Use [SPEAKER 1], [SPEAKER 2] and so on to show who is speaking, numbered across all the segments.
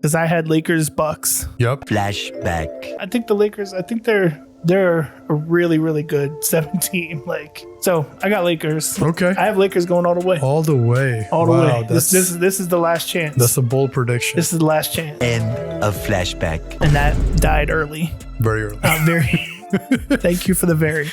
[SPEAKER 1] because I had Lakers Bucks.
[SPEAKER 2] Yep.
[SPEAKER 3] Flashback.
[SPEAKER 1] I think the Lakers. I think they're a really, really good 7 team. So I got Lakers.
[SPEAKER 2] Okay.
[SPEAKER 1] I have Lakers going all the way.
[SPEAKER 2] All the way.
[SPEAKER 1] All the
[SPEAKER 2] Wow,
[SPEAKER 1] way. This is the last chance.
[SPEAKER 2] That's a bold prediction.
[SPEAKER 1] This is the last chance.
[SPEAKER 3] End of flashback.
[SPEAKER 1] And that died early.
[SPEAKER 2] Very early.
[SPEAKER 1] Very. Thank you for the very.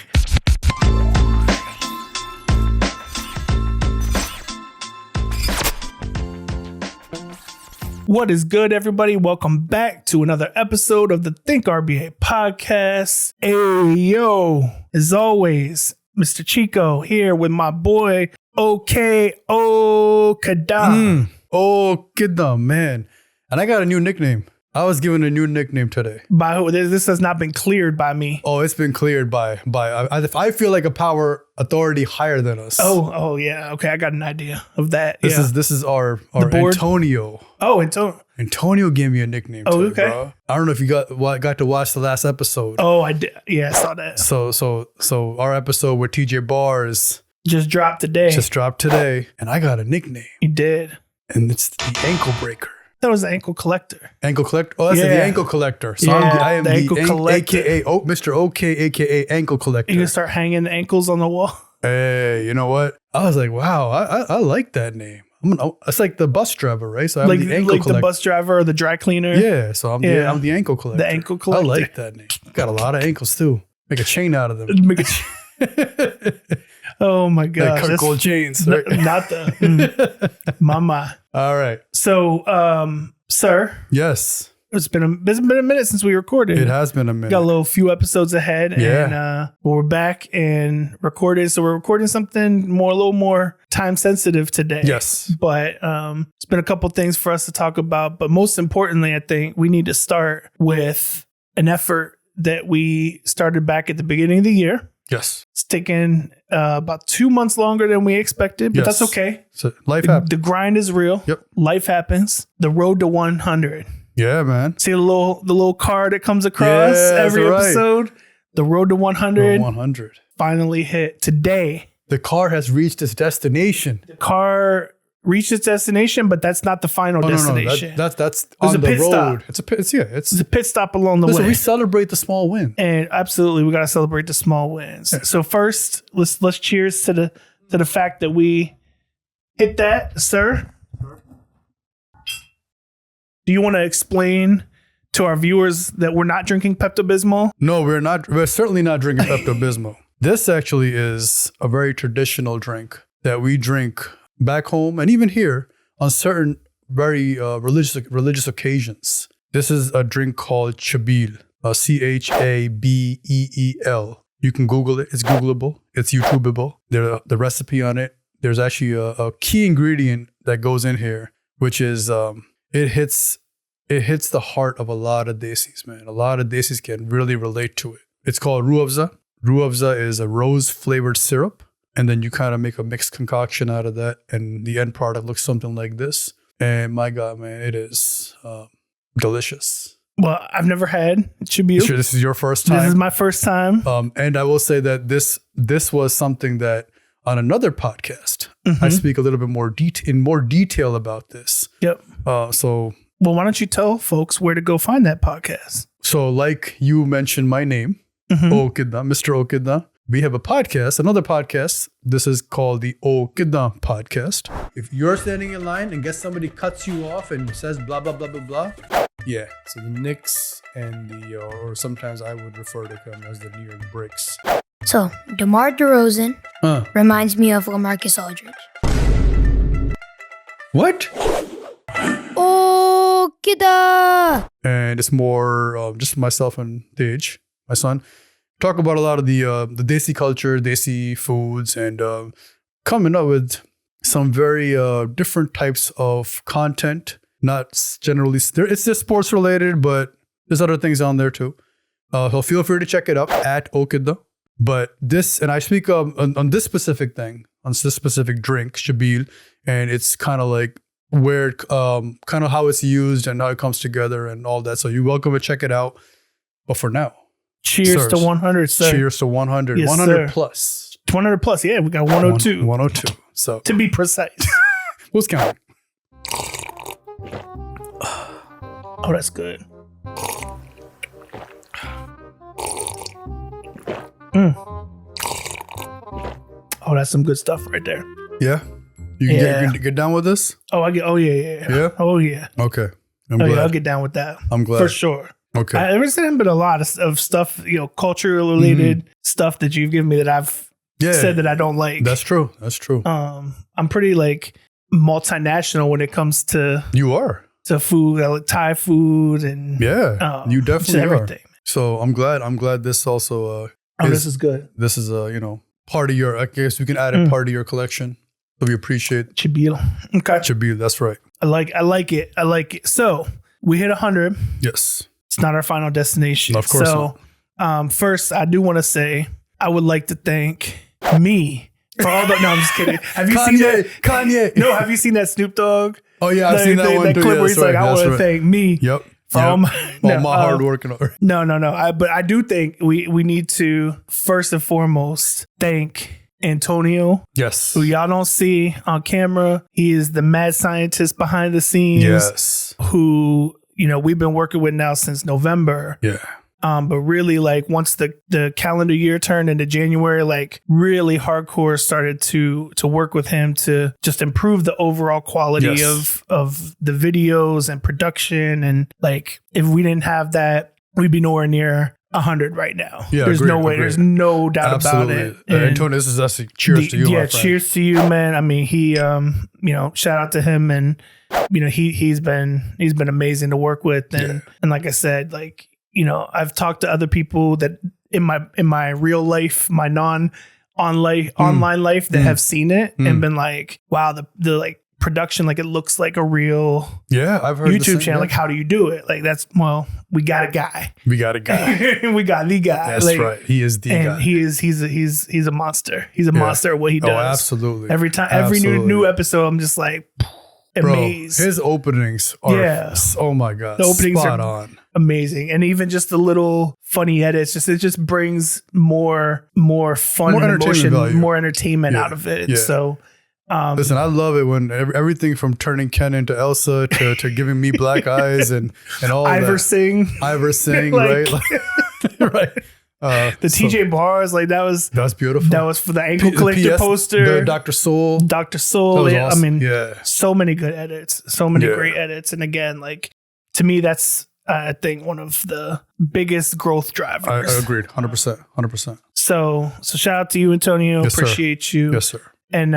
[SPEAKER 1] What is good, everybody? Welcome back to another episode of the Think RBA podcast. Hey, yo. As always, Mr. Chico here with my boy, OK Okada.
[SPEAKER 2] Oh, Kidna, man. And I got a new nickname. I was given a new nickname today.
[SPEAKER 1] By who? This has not been cleared by me.
[SPEAKER 2] Oh, it's been cleared by I feel like a power authority higher than us.
[SPEAKER 1] Oh, yeah. Okay, I got an idea of that.
[SPEAKER 2] This is our
[SPEAKER 1] board?
[SPEAKER 2] Antonio.
[SPEAKER 1] Oh, Antonio.
[SPEAKER 2] Antonio gave me a nickname.
[SPEAKER 1] Oh,
[SPEAKER 2] today,
[SPEAKER 1] okay.
[SPEAKER 2] Bro. I don't know if you got to watch the last episode.
[SPEAKER 1] Oh, I did. Yeah, I saw that.
[SPEAKER 2] So our episode with TJ Bars
[SPEAKER 1] Just dropped today.
[SPEAKER 2] and I got a nickname,
[SPEAKER 1] You did.
[SPEAKER 2] and it's the Ankle Breaker.
[SPEAKER 1] That was the ankle collector.
[SPEAKER 2] Ankle collector. Oh, that's
[SPEAKER 1] Yeah.
[SPEAKER 2] the ankle collector. So
[SPEAKER 1] Yeah,
[SPEAKER 2] I am
[SPEAKER 1] the ankle collector.
[SPEAKER 2] AKA Mr. OK, AKA ankle collector.
[SPEAKER 1] You can start hanging the ankles on the wall.
[SPEAKER 2] Hey, you know what? I was like, wow, I like that name. It's like the bus driver, right? So I'm
[SPEAKER 1] Like
[SPEAKER 2] the ankle collector.
[SPEAKER 1] the bus driver or the dry cleaner.
[SPEAKER 2] Yeah, so I'm the ankle collector.
[SPEAKER 1] The ankle collector.
[SPEAKER 2] I like that name. Got a lot of ankles too. Make a chain out of them.
[SPEAKER 1] Oh my gosh.
[SPEAKER 2] Like gold chains. Right?
[SPEAKER 1] Not the mama.
[SPEAKER 2] All right.
[SPEAKER 1] So, sir,
[SPEAKER 2] Yes,
[SPEAKER 1] it's been a minute since we recorded.
[SPEAKER 2] it has been a minute.
[SPEAKER 1] Got a few episodes ahead,
[SPEAKER 2] Yeah.
[SPEAKER 1] and we're back and recorded. So we're recording something a little more time sensitive today.
[SPEAKER 2] Yes.
[SPEAKER 1] But it's been a couple things for us to talk about. But most importantly, I think we need to start with an effort that we started back at the beginning of the year.
[SPEAKER 2] Yes.
[SPEAKER 1] It's taken about 2 months longer than we expected, but
[SPEAKER 2] Yes.
[SPEAKER 1] that's okay.
[SPEAKER 2] So life happens.
[SPEAKER 1] The grind is real.
[SPEAKER 2] Yep.
[SPEAKER 1] Life happens. The road to 100.
[SPEAKER 2] Yeah, man.
[SPEAKER 1] See the little card that comes across
[SPEAKER 2] Yeah, that's
[SPEAKER 1] every
[SPEAKER 2] right.
[SPEAKER 1] episode. The road to 100
[SPEAKER 2] 100.
[SPEAKER 1] finally hit today.
[SPEAKER 2] The car has reached its destination.
[SPEAKER 1] The car reached its destination, but that's not the final destination.
[SPEAKER 2] That's
[SPEAKER 1] There's
[SPEAKER 2] on
[SPEAKER 1] a
[SPEAKER 2] the
[SPEAKER 1] pit
[SPEAKER 2] road.
[SPEAKER 1] stop.
[SPEAKER 2] It's a pit.
[SPEAKER 1] It's a pit stop along the
[SPEAKER 2] Listen,
[SPEAKER 1] way.
[SPEAKER 2] we celebrate the small win.
[SPEAKER 1] And absolutely, we got to celebrate the small wins. So first, let's cheers to the fact that we hit that, sir. Do you want to explain to our viewers that we're not drinking Pepto-Bismol?
[SPEAKER 2] No, we're not. We're certainly not drinking Pepto-Bismol. This actually is a very traditional drink that we drink back home and even here on certain very religious occasions. This is a drink called Chabeel, Chabeel. You can Google it. It's Googleable. It's YouTubeable. The recipe on it. There's actually a key ingredient that goes in here, which is it hits the heart of a lot of desis, man. A lot of desis can really relate to it. It's called Ruh Afza. Ruh Afza is a rose-flavored syrup, and then you kind of make a mixed concoction out of that, and the end product looks something like this. And my God, man, it is delicious.
[SPEAKER 1] Well, I've never had Chabeel.
[SPEAKER 2] Sure, this is your first time.
[SPEAKER 1] This is my first time.
[SPEAKER 2] And I will say that this was something that on another podcast, I speak a little bit more in more detail about this.
[SPEAKER 1] Yep. Well, why don't you tell folks where to go find that podcast?
[SPEAKER 2] So like you mentioned my name, Okida, Mr. Okida. We have a podcast, another podcast. This is called the Okida podcast. If you're standing in line and somebody cuts you off and says blah, blah, blah, blah, blah. Yeah. So the Knicks and or sometimes I would refer to them as the New York Bricks.
[SPEAKER 4] So, DeMar DeRozan reminds me of LaMarcus Aldridge.
[SPEAKER 2] What?
[SPEAKER 4] Oh, Kida!
[SPEAKER 2] And it's more just myself and Tej, my son, talk about a lot of the desi culture, desi foods, and coming up with some very different types of content. Not generally, it's just sports related, but there's other things on there too. So feel free to check it out at Okida. But this, and I speak on this specific thing, on this specific drink, Chabeel, and it's kind of like where kind of how it's used and how it comes together and all that. So you're welcome to check it out. But for now,
[SPEAKER 1] cheers to 100, sir.
[SPEAKER 2] Cheers to 100.
[SPEAKER 1] Yes,
[SPEAKER 2] 100
[SPEAKER 1] sir.
[SPEAKER 2] plus.
[SPEAKER 1] 100 plus. Yeah, we got 102.
[SPEAKER 2] 102. So
[SPEAKER 1] To be precise.
[SPEAKER 2] who's counting?
[SPEAKER 1] Oh, that's good. Oh, that's some good stuff right there.
[SPEAKER 2] Yeah? You can get down with this?
[SPEAKER 1] Oh, yeah.
[SPEAKER 2] Yeah?
[SPEAKER 1] Oh, yeah.
[SPEAKER 2] Okay. I'm
[SPEAKER 1] Oh,
[SPEAKER 2] glad.
[SPEAKER 1] yeah, I'll get down with that.
[SPEAKER 2] I'm glad.
[SPEAKER 1] For sure.
[SPEAKER 2] Okay.
[SPEAKER 1] There's been a lot of stuff, culture related stuff that you've given me that I've said that I don't like.
[SPEAKER 2] That's true. That's true.
[SPEAKER 1] I'm pretty like multinational when it comes to
[SPEAKER 2] You are.
[SPEAKER 1] food, like Thai food and
[SPEAKER 2] You definitely
[SPEAKER 1] everything.
[SPEAKER 2] are. So I'm glad this also
[SPEAKER 1] This is good.
[SPEAKER 2] This is part of your, I guess you can add it part of your collection. So we appreciate
[SPEAKER 1] Chibil. Okay.
[SPEAKER 2] Chibil, that's right.
[SPEAKER 1] I like it. So we hit 100.
[SPEAKER 2] Yes.
[SPEAKER 1] It's not our final destination.
[SPEAKER 2] Of course
[SPEAKER 1] not. First, I do want to say I would like to thank me for all the. No, I'm just kidding. Have you seen that?
[SPEAKER 2] Kanye.
[SPEAKER 1] No, have you seen that Snoop Dogg?
[SPEAKER 2] Oh yeah, I've seen that one too.
[SPEAKER 1] clip
[SPEAKER 2] Yeah,
[SPEAKER 1] where he's
[SPEAKER 2] that's
[SPEAKER 1] like,
[SPEAKER 2] right,
[SPEAKER 1] I
[SPEAKER 2] that's
[SPEAKER 1] want to
[SPEAKER 2] right.
[SPEAKER 1] thank me.
[SPEAKER 2] Yep.
[SPEAKER 1] For all my
[SPEAKER 2] hard work and all.
[SPEAKER 1] No. But I do think we need to first and foremost thank Antonio.
[SPEAKER 2] Yes.
[SPEAKER 1] Who y'all don't see on camera. He is the mad scientist behind the scenes.
[SPEAKER 2] Yes.
[SPEAKER 1] Who, we've been working with now since November.
[SPEAKER 2] Yeah.
[SPEAKER 1] But really, like, once the calendar year turned into January, like, really hardcore started to work with him to just improve the overall quality of the videos and production. And like, if we didn't have that, we'd be nowhere near 100 right now.
[SPEAKER 2] Yeah,
[SPEAKER 1] there's
[SPEAKER 2] agreed,
[SPEAKER 1] no way.
[SPEAKER 2] agreed.
[SPEAKER 1] There's no doubt
[SPEAKER 2] Absolutely.
[SPEAKER 1] about it.
[SPEAKER 2] Antonio, this is actually cheers to you, my friend.
[SPEAKER 1] Cheers to you, man. I mean, he, shout out to him, and he's been amazing to work with, and like I said, like, I've talked to other people that in my real life, my online life that have seen it and been like, wow, the like production, like it looks like a real
[SPEAKER 2] I've heard
[SPEAKER 1] YouTube channel. Like, how do you do it? Like, we got a guy.
[SPEAKER 2] We got a guy.
[SPEAKER 1] We got the guy.
[SPEAKER 2] That's
[SPEAKER 1] like,
[SPEAKER 2] right. He is the
[SPEAKER 1] and
[SPEAKER 2] guy.
[SPEAKER 1] He's a monster. He's a monster at what he does.
[SPEAKER 2] Oh, absolutely.
[SPEAKER 1] Every time, every new episode, I'm just like amazed.
[SPEAKER 2] Bro, his openings are oh my god,
[SPEAKER 1] the openings
[SPEAKER 2] spot
[SPEAKER 1] are
[SPEAKER 2] on.
[SPEAKER 1] Amazing. And even just the little funny edits, it just brings more fun
[SPEAKER 2] More
[SPEAKER 1] and
[SPEAKER 2] entertainment
[SPEAKER 1] emotion,
[SPEAKER 2] value.
[SPEAKER 1] more entertainment out of it.
[SPEAKER 2] Yeah.
[SPEAKER 1] So
[SPEAKER 2] listen, I love it when everything from turning Ken into Elsa to giving me black eyes and all
[SPEAKER 1] Ivor
[SPEAKER 2] that.
[SPEAKER 1] Singh,
[SPEAKER 2] right? Right.
[SPEAKER 1] The TJ bars, like that was
[SPEAKER 2] beautiful.
[SPEAKER 1] That was for the ankle collector poster.
[SPEAKER 2] The Dr. Soul.
[SPEAKER 1] Dr. Soul.
[SPEAKER 2] That was
[SPEAKER 1] Yeah,
[SPEAKER 2] awesome.
[SPEAKER 1] I mean, so many good edits, so many great edits. And again, like, to me, that's I think one of the biggest growth drivers.
[SPEAKER 2] I agreed. 100%.
[SPEAKER 1] So shout out to you, Antonio.
[SPEAKER 2] Yes,
[SPEAKER 1] Appreciate
[SPEAKER 2] sir.
[SPEAKER 1] you.
[SPEAKER 2] Yes, sir.
[SPEAKER 1] And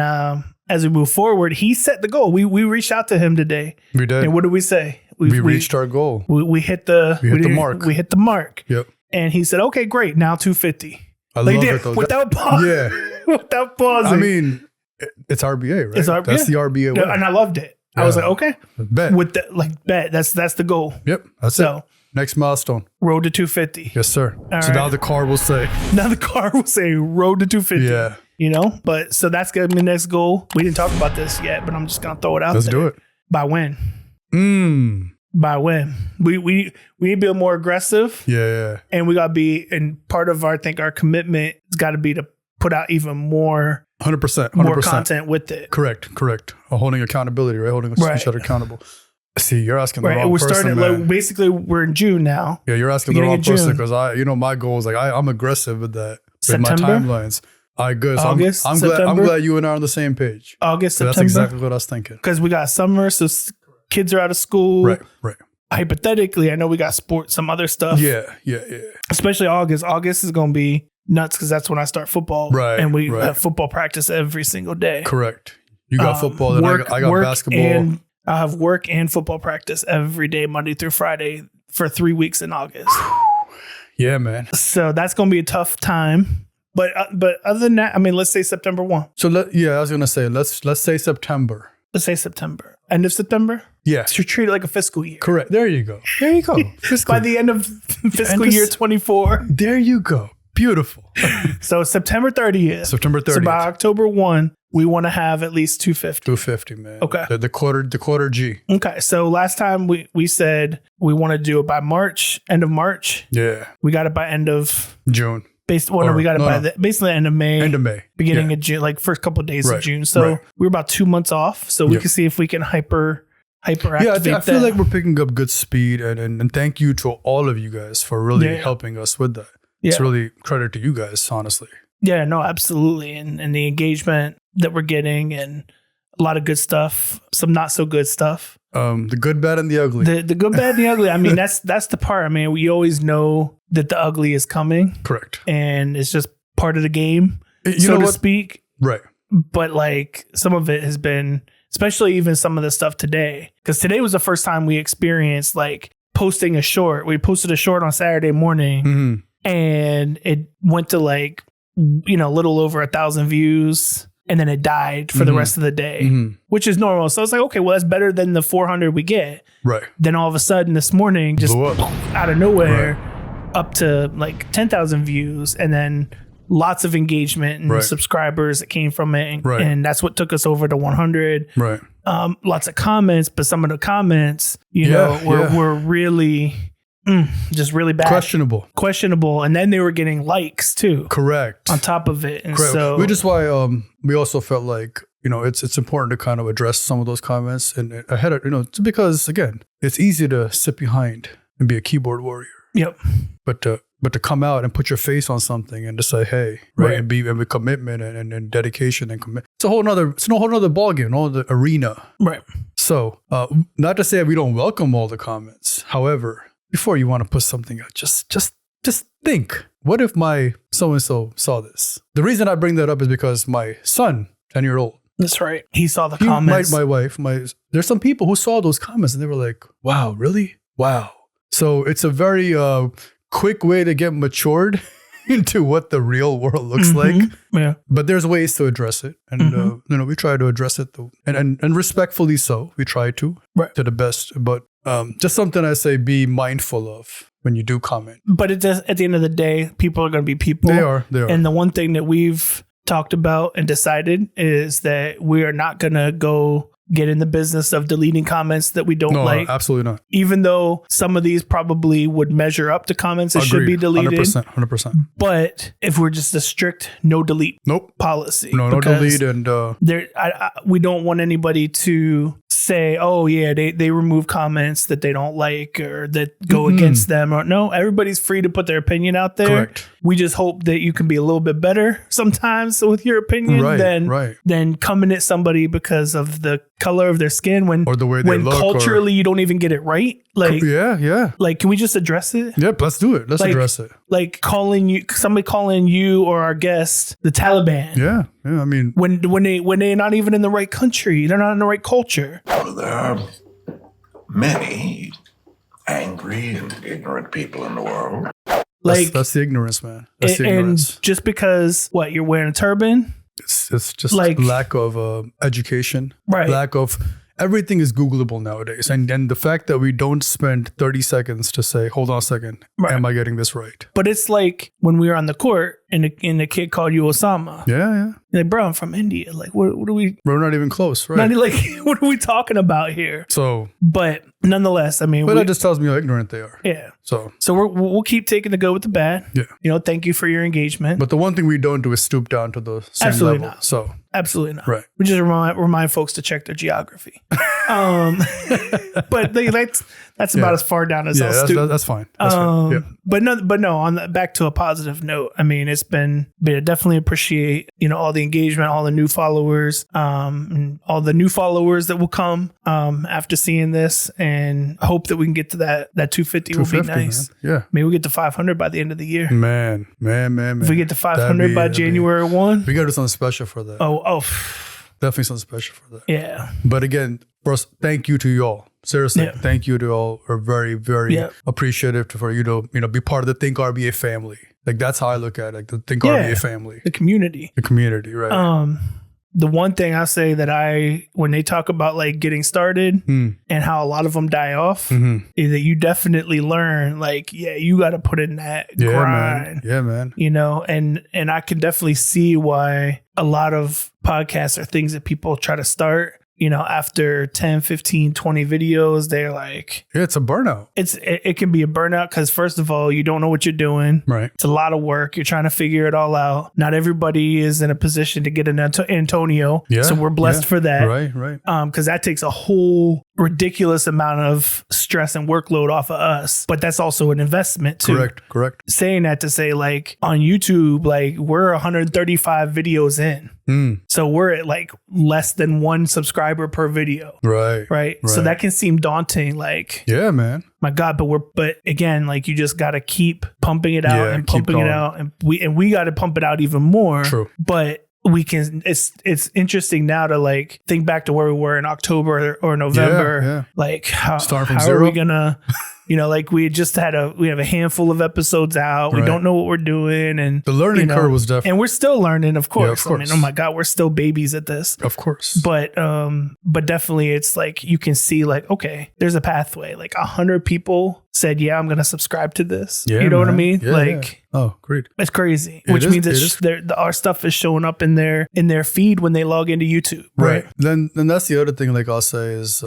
[SPEAKER 1] as we move forward, he set the goal. We reached out to him today.
[SPEAKER 2] We did.
[SPEAKER 1] And what did we say?
[SPEAKER 2] We reached our goal.
[SPEAKER 1] We hit the
[SPEAKER 2] mark.
[SPEAKER 1] We hit the mark.
[SPEAKER 2] Yep.
[SPEAKER 1] And he said, "Okay, great. Now 250."
[SPEAKER 2] I love it though.
[SPEAKER 1] Without pausing.
[SPEAKER 2] Yeah.
[SPEAKER 1] Without pausing.
[SPEAKER 2] I mean, it's RBA, right?
[SPEAKER 1] It's RBA.
[SPEAKER 2] That's the RBA way.
[SPEAKER 1] And I loved it. I was like, okay.
[SPEAKER 2] Bet.
[SPEAKER 1] With the bet. That's the goal.
[SPEAKER 2] Yep. That's it. Next milestone.
[SPEAKER 1] Road to 250.
[SPEAKER 2] Yes, sir.
[SPEAKER 1] All
[SPEAKER 2] so
[SPEAKER 1] right.
[SPEAKER 2] now the car will say.
[SPEAKER 1] Now the car will say road to 250.
[SPEAKER 2] Yeah.
[SPEAKER 1] But so that's gonna be the next goal. We didn't talk about this yet, but I'm just gonna throw it out there.
[SPEAKER 2] Let's do it.
[SPEAKER 1] By when? By when? We need to be more aggressive.
[SPEAKER 2] Yeah.
[SPEAKER 1] And we gotta be, and part of our commitment has got to be to put out even more
[SPEAKER 2] 100%.
[SPEAKER 1] more content with it.
[SPEAKER 2] Correct. Holding accountability, right? Holding each other accountable. See, you're asking the wrong
[SPEAKER 1] We're
[SPEAKER 2] person,
[SPEAKER 1] starting
[SPEAKER 2] man.
[SPEAKER 1] Like, basically we're in June now.
[SPEAKER 2] Yeah, you're asking the wrong person because my goal is like I'm aggressive with that. With my timelines. Good. So
[SPEAKER 1] August,
[SPEAKER 2] I'm glad you and I are on the same page.
[SPEAKER 1] August,
[SPEAKER 2] So
[SPEAKER 1] September.
[SPEAKER 2] that's exactly what I was thinking.
[SPEAKER 1] Because we got summer, so kids are out of school.
[SPEAKER 2] Right.
[SPEAKER 1] Hypothetically, I know we got sports, some other stuff.
[SPEAKER 2] Yeah.
[SPEAKER 1] Especially August. August is going to be nuts because that's when I start football.
[SPEAKER 2] Right.
[SPEAKER 1] And we have football practice every single day.
[SPEAKER 2] Correct. You got football, then I got basketball.
[SPEAKER 1] And I have work and football practice every day, Monday through Friday, for 3 weeks in August.
[SPEAKER 2] Yeah, man.
[SPEAKER 1] So that's going to be a tough time. But other than that, I mean, let's say September 1.
[SPEAKER 2] So I was gonna say let's say September.
[SPEAKER 1] Let's say September. End of September?
[SPEAKER 2] Yeah.
[SPEAKER 1] So treat it like a fiscal year.
[SPEAKER 2] Correct. There you go.
[SPEAKER 1] By the end of fiscal year 24.
[SPEAKER 2] There you go. Beautiful.
[SPEAKER 1] So September 30th. So by October 1, we want to have at least 250.
[SPEAKER 2] 250, man.
[SPEAKER 1] Okay.
[SPEAKER 2] The quarter G.
[SPEAKER 1] Okay. So last time we said we want to do it by March, end of March.
[SPEAKER 2] Yeah.
[SPEAKER 1] We got it by end of
[SPEAKER 2] June.
[SPEAKER 1] We got it by basically the end of May.
[SPEAKER 2] End of May.
[SPEAKER 1] Beginning of June, like first couple of days of June. So we're about 2 months off. So we can see if we can hyper hyperactivate.
[SPEAKER 2] Yeah, I feel like we're picking up good speed, and thank you to all of you guys for really helping us with that. It's really credit to you guys, honestly.
[SPEAKER 1] Yeah, no, absolutely. And the engagement that we're getting and a lot of good stuff, some not so good stuff.
[SPEAKER 2] The good, bad, and the ugly.
[SPEAKER 1] The good, bad, and the ugly. I mean, that's the part. I mean, we always know that the ugly is coming.
[SPEAKER 2] Correct.
[SPEAKER 1] And it's just part of the game, so to speak.
[SPEAKER 2] Right.
[SPEAKER 1] But like some of it has been, especially even some of the stuff today, because today was the first time we experienced like posting a short. We posted a short on Saturday morning and it went to like, a little over 1,000 views. And then it died for the rest of the day, which is normal. So I was like, okay, well, that's better than the 400 we get.
[SPEAKER 2] Right.
[SPEAKER 1] Then all of a sudden this morning, just out of nowhere, up to like 10,000 views. And then lots of engagement and subscribers that came from it. And that's what took us over to 100.
[SPEAKER 2] Right.
[SPEAKER 1] Lots of comments, but some of the comments, were really... just really bad. Questionable. And then they were getting likes too.
[SPEAKER 2] Correct.
[SPEAKER 1] On top of it. And
[SPEAKER 2] correct.
[SPEAKER 1] So
[SPEAKER 2] which is why we also felt like, it's important to kind of address some of those comments and ahead of, because again, it's easy to sit behind and be a keyboard warrior.
[SPEAKER 1] Yep.
[SPEAKER 2] But to come out and put your face on something and to say, hey, right. And be with commitment and dedication and commit. It's a whole nother ball game, all the arena.
[SPEAKER 1] Right.
[SPEAKER 2] So not to say we don't welcome all the comments. However, before you want to put something out, just think, what if my so-and-so saw this? The reason I bring that up is because my son, 10-year-old.
[SPEAKER 1] That's right. He saw the comments.
[SPEAKER 2] My wife, there's some people who saw those comments and they were like, wow, really? Wow. So it's a very quick way to get matured into what the real world looks like.
[SPEAKER 1] Yeah.
[SPEAKER 2] But there's ways to address it. And, we try to address it though. And respectfully so, we try to the best. But just something I say, be mindful of when you do comment.
[SPEAKER 1] But at the end of the day, people are going to be people.
[SPEAKER 2] They are.
[SPEAKER 1] And the one thing that we've talked about and decided is that we are not going to go get in the business of deleting comments that we don't like.
[SPEAKER 2] No, absolutely not.
[SPEAKER 1] Even though some of these probably would measure up to comments that should be deleted.
[SPEAKER 2] 100%.
[SPEAKER 1] But if we're just a strict no delete policy.
[SPEAKER 2] No delete. And
[SPEAKER 1] we don't want anybody to say, oh yeah, they remove comments that they don't like or that go against them. Or no, everybody's free to put their opinion out there.
[SPEAKER 2] Correct.
[SPEAKER 1] We just hope that you can be a little bit better sometimes with your opinion than coming at somebody because of the color of their skin
[SPEAKER 2] or the way they look,
[SPEAKER 1] culturally you don't even get it right. Like like, can we just address it?
[SPEAKER 2] Yep, let's do it. Let's address it.
[SPEAKER 1] Like somebody calling you or our guest the Taliban.
[SPEAKER 2] Yeah. I mean,
[SPEAKER 1] when they're not even in the right country, they're not in the right culture.
[SPEAKER 5] Well, there are many angry and ignorant people in the world.
[SPEAKER 2] That's the ignorance, man. That's the ignorance.
[SPEAKER 1] And just because you're wearing a turban,
[SPEAKER 2] it's just like lack of education,
[SPEAKER 1] right?
[SPEAKER 2] Lack of everything is Googleable nowadays, and the fact that we don't spend 30 seconds to say, "Hold on a second, am I getting this right?"
[SPEAKER 1] But it's like when we were on the court and the kid called you Osama.
[SPEAKER 2] Yeah.
[SPEAKER 1] Like, bro, I'm from India. Like, what are we?
[SPEAKER 2] We're not even close, right?
[SPEAKER 1] What are we talking about here?
[SPEAKER 2] So,
[SPEAKER 1] but nonetheless, I mean,
[SPEAKER 2] that just tells me how ignorant they are.
[SPEAKER 1] Yeah.
[SPEAKER 2] So
[SPEAKER 1] we'll keep taking the good with the bad.
[SPEAKER 2] Yeah.
[SPEAKER 1] Thank you for your engagement.
[SPEAKER 2] But the one thing we don't do is stoop down to the same
[SPEAKER 1] Absolutely
[SPEAKER 2] level.
[SPEAKER 1] Not.
[SPEAKER 2] So
[SPEAKER 1] absolutely not.
[SPEAKER 2] Right.
[SPEAKER 1] We just remind folks to check their geography. But that's about as far down as I'll stoop.
[SPEAKER 2] That's fine. That's fine. Yeah.
[SPEAKER 1] But no. Back to a positive note. I mean, it's been definitely appreciate all the engagement, all the new followers, and all the new followers that will come after seeing this, and hope that we can get to that 250 will be nice.
[SPEAKER 2] Man. Yeah,
[SPEAKER 1] maybe we get to 500 by the end of the year.
[SPEAKER 2] Man.
[SPEAKER 1] If we get to 500 by January 1,
[SPEAKER 2] we got to do something special for that.
[SPEAKER 1] Oh,
[SPEAKER 2] definitely something special for that.
[SPEAKER 1] Yeah.
[SPEAKER 2] But again, first, thank you to y'all. Seriously, thank you to all. We're very, very appreciative for you to be part of the Think RBA family. Like, that's how I look at it. Like, the Think RBA family,
[SPEAKER 1] the community, right? The one thing I say that when they talk about like getting started and how a lot of them die off, is that you definitely learn you got to put in that grind.
[SPEAKER 2] Man.
[SPEAKER 1] And I can definitely see why a lot of podcasts are things that people try to start. after 10, 15, 20 videos, they're like,
[SPEAKER 2] yeah, it's a burnout.
[SPEAKER 1] It can be a burnout because first of all, you don't know what you're doing.
[SPEAKER 2] Right.
[SPEAKER 1] It's a lot of work. You're trying to figure it all out. Not everybody is in a position to get an Antonio.
[SPEAKER 2] Yeah,
[SPEAKER 1] so we're blessed for that.
[SPEAKER 2] Right.
[SPEAKER 1] Because that takes a whole ridiculous amount of stress and workload off of us. But that's also an investment too.
[SPEAKER 2] Correct.
[SPEAKER 1] Saying that to say, like, on YouTube, like, we're 135 videos in. So we're at like less than 1 subscriber per video. Right. So that can seem daunting. Like,
[SPEAKER 2] yeah, man.
[SPEAKER 1] My God, but again, like, you just got to keep pumping it out and pumping it out. And we got to pump it out even more.
[SPEAKER 2] True.
[SPEAKER 1] But we can, it's interesting now to like think back to where we were in October or November.
[SPEAKER 2] Yeah.
[SPEAKER 1] Like how
[SPEAKER 2] zero.
[SPEAKER 1] are we gonna, like we have a handful of episodes out. We don't know what we're doing. And
[SPEAKER 2] the learning curve was definitely,
[SPEAKER 1] and we're still learning, of course.
[SPEAKER 2] Yeah, of course.
[SPEAKER 1] I mean, oh my God, we're still babies at this.
[SPEAKER 2] Of course.
[SPEAKER 1] But definitely it's like, you can see like, okay, there's a pathway. Like 100 people said, yeah, I'm going to subscribe to this.
[SPEAKER 2] Yeah,
[SPEAKER 1] you know what I mean?
[SPEAKER 2] Yeah,
[SPEAKER 1] like,
[SPEAKER 2] oh, great.
[SPEAKER 1] It's crazy, which means our stuff is showing up in their feed when they log into YouTube. Right.
[SPEAKER 2] Then that's the other thing, like I'll say is,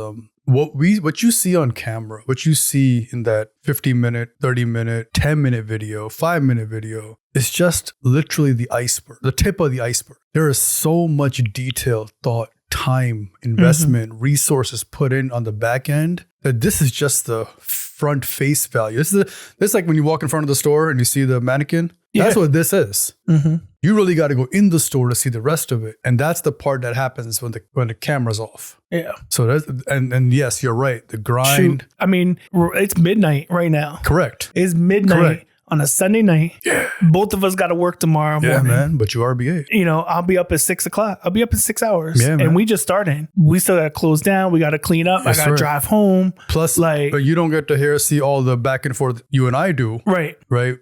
[SPEAKER 2] what you see on camera, what you see in that 50-minute, 30-minute, 10-minute video, 5-minute video, is just literally the iceberg, the tip of the iceberg. There is so much detail, thought, time, investment, resources put in on the back end that this is just the front face value. This like when you walk in front of the store and you see the mannequin. That's what this is. You really got to go in the store to see the rest of it, and that's the part that happens when the camera's off.
[SPEAKER 1] Yeah.
[SPEAKER 2] So that's and yes, you're right. The grind.
[SPEAKER 1] Shoot. I mean, it's midnight right now.
[SPEAKER 2] Correct.
[SPEAKER 1] It's midnight.
[SPEAKER 2] Correct.
[SPEAKER 1] On a Sunday night. Yeah. Both of us got to work tomorrow morning.
[SPEAKER 2] Yeah, man. But you RBA.
[SPEAKER 1] I'll be up at 6 o'clock. I'll be up in 6 hours.
[SPEAKER 2] Yeah, man.
[SPEAKER 1] And we just started. We still got to close down. We got to clean up.
[SPEAKER 2] That's
[SPEAKER 1] I got to drive home.
[SPEAKER 2] Plus,
[SPEAKER 1] like,
[SPEAKER 2] but you don't get to see all the back and forth you and I do.
[SPEAKER 1] Right.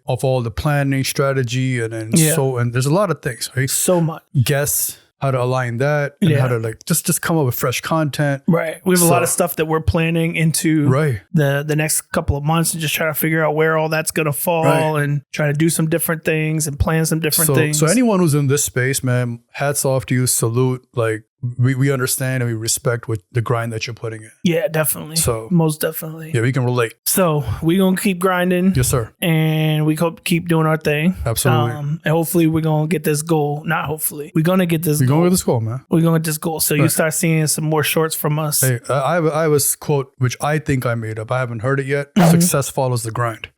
[SPEAKER 2] Of all the planning, strategy, and then and there's a lot of things, right?
[SPEAKER 1] So much.
[SPEAKER 2] Guess how to align that and how to like just come up with fresh content.
[SPEAKER 1] Right. We have a lot of stuff that we're planning into the next couple of months and just try to figure out where all that's going to fall and try to do some different things and plan some different things.
[SPEAKER 2] So anyone who's in this space, man, hats off to you. Salute. Like we understand and we respect what the grind that you're putting in.
[SPEAKER 1] Yeah, definitely.
[SPEAKER 2] So
[SPEAKER 1] most definitely.
[SPEAKER 2] Yeah, we can relate.
[SPEAKER 1] So we're going to keep grinding.
[SPEAKER 2] Yes, sir.
[SPEAKER 1] And we keep doing our thing.
[SPEAKER 2] Absolutely.
[SPEAKER 1] And hopefully we're going to get this goal. Not hopefully. We're going to get this goal.
[SPEAKER 2] We're going to get this goal, man.
[SPEAKER 1] We're going to get this goal. So you start seeing some more shorts from us.
[SPEAKER 2] Hey, I have a quote, which I think I made up. I haven't heard it yet. Success follows the grind.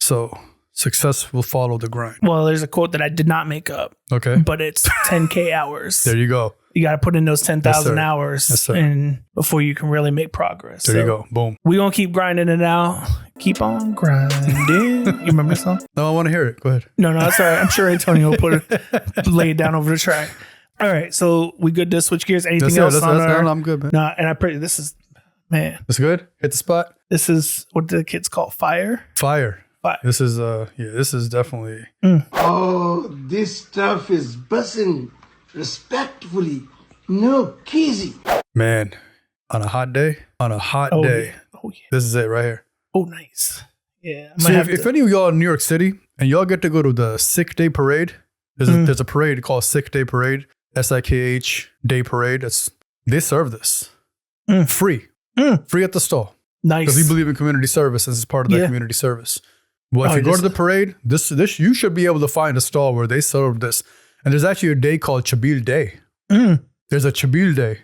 [SPEAKER 2] So success will follow the grind.
[SPEAKER 1] Well, there's a quote that I did not make up.
[SPEAKER 2] Okay.
[SPEAKER 1] But it's 10K hours.
[SPEAKER 2] There you go.
[SPEAKER 1] You got to put in those 10,000 hours and before you can really make progress.
[SPEAKER 2] There you go. Boom.
[SPEAKER 1] We're going to keep grinding it out. Keep on grinding. You remember the song?
[SPEAKER 2] No, I want to hear it. Go ahead.
[SPEAKER 1] No, that's all right. I'm sure Antonio will lay it down over the track. All right. So we good to switch gears? Anything else on our...
[SPEAKER 2] No, I'm good, man.
[SPEAKER 1] Nah, and I pray this is... Man.
[SPEAKER 2] It's good? Hit the spot?
[SPEAKER 1] This is... What do the kids call? Fire?
[SPEAKER 2] Fire. This is this is definitely...
[SPEAKER 6] Oh, this stuff is bussin'. Respectfully. No kizzy.
[SPEAKER 2] Man, on a hot day, day,
[SPEAKER 1] yeah.
[SPEAKER 2] This is it right here.
[SPEAKER 1] Oh, nice. Yeah.
[SPEAKER 2] So if any of y'all in New York City and y'all get to go to the Sick Day Parade, there's a parade called Sick Day Parade, SIKH Day Parade. They serve this free at the stall.
[SPEAKER 1] Nice.
[SPEAKER 2] Because we believe in community service. This is part of that community service. Well, if you go to the parade, this you should be able to find a stall where they serve this. And there's actually a day called Chabil Day. There's a Chabil Day,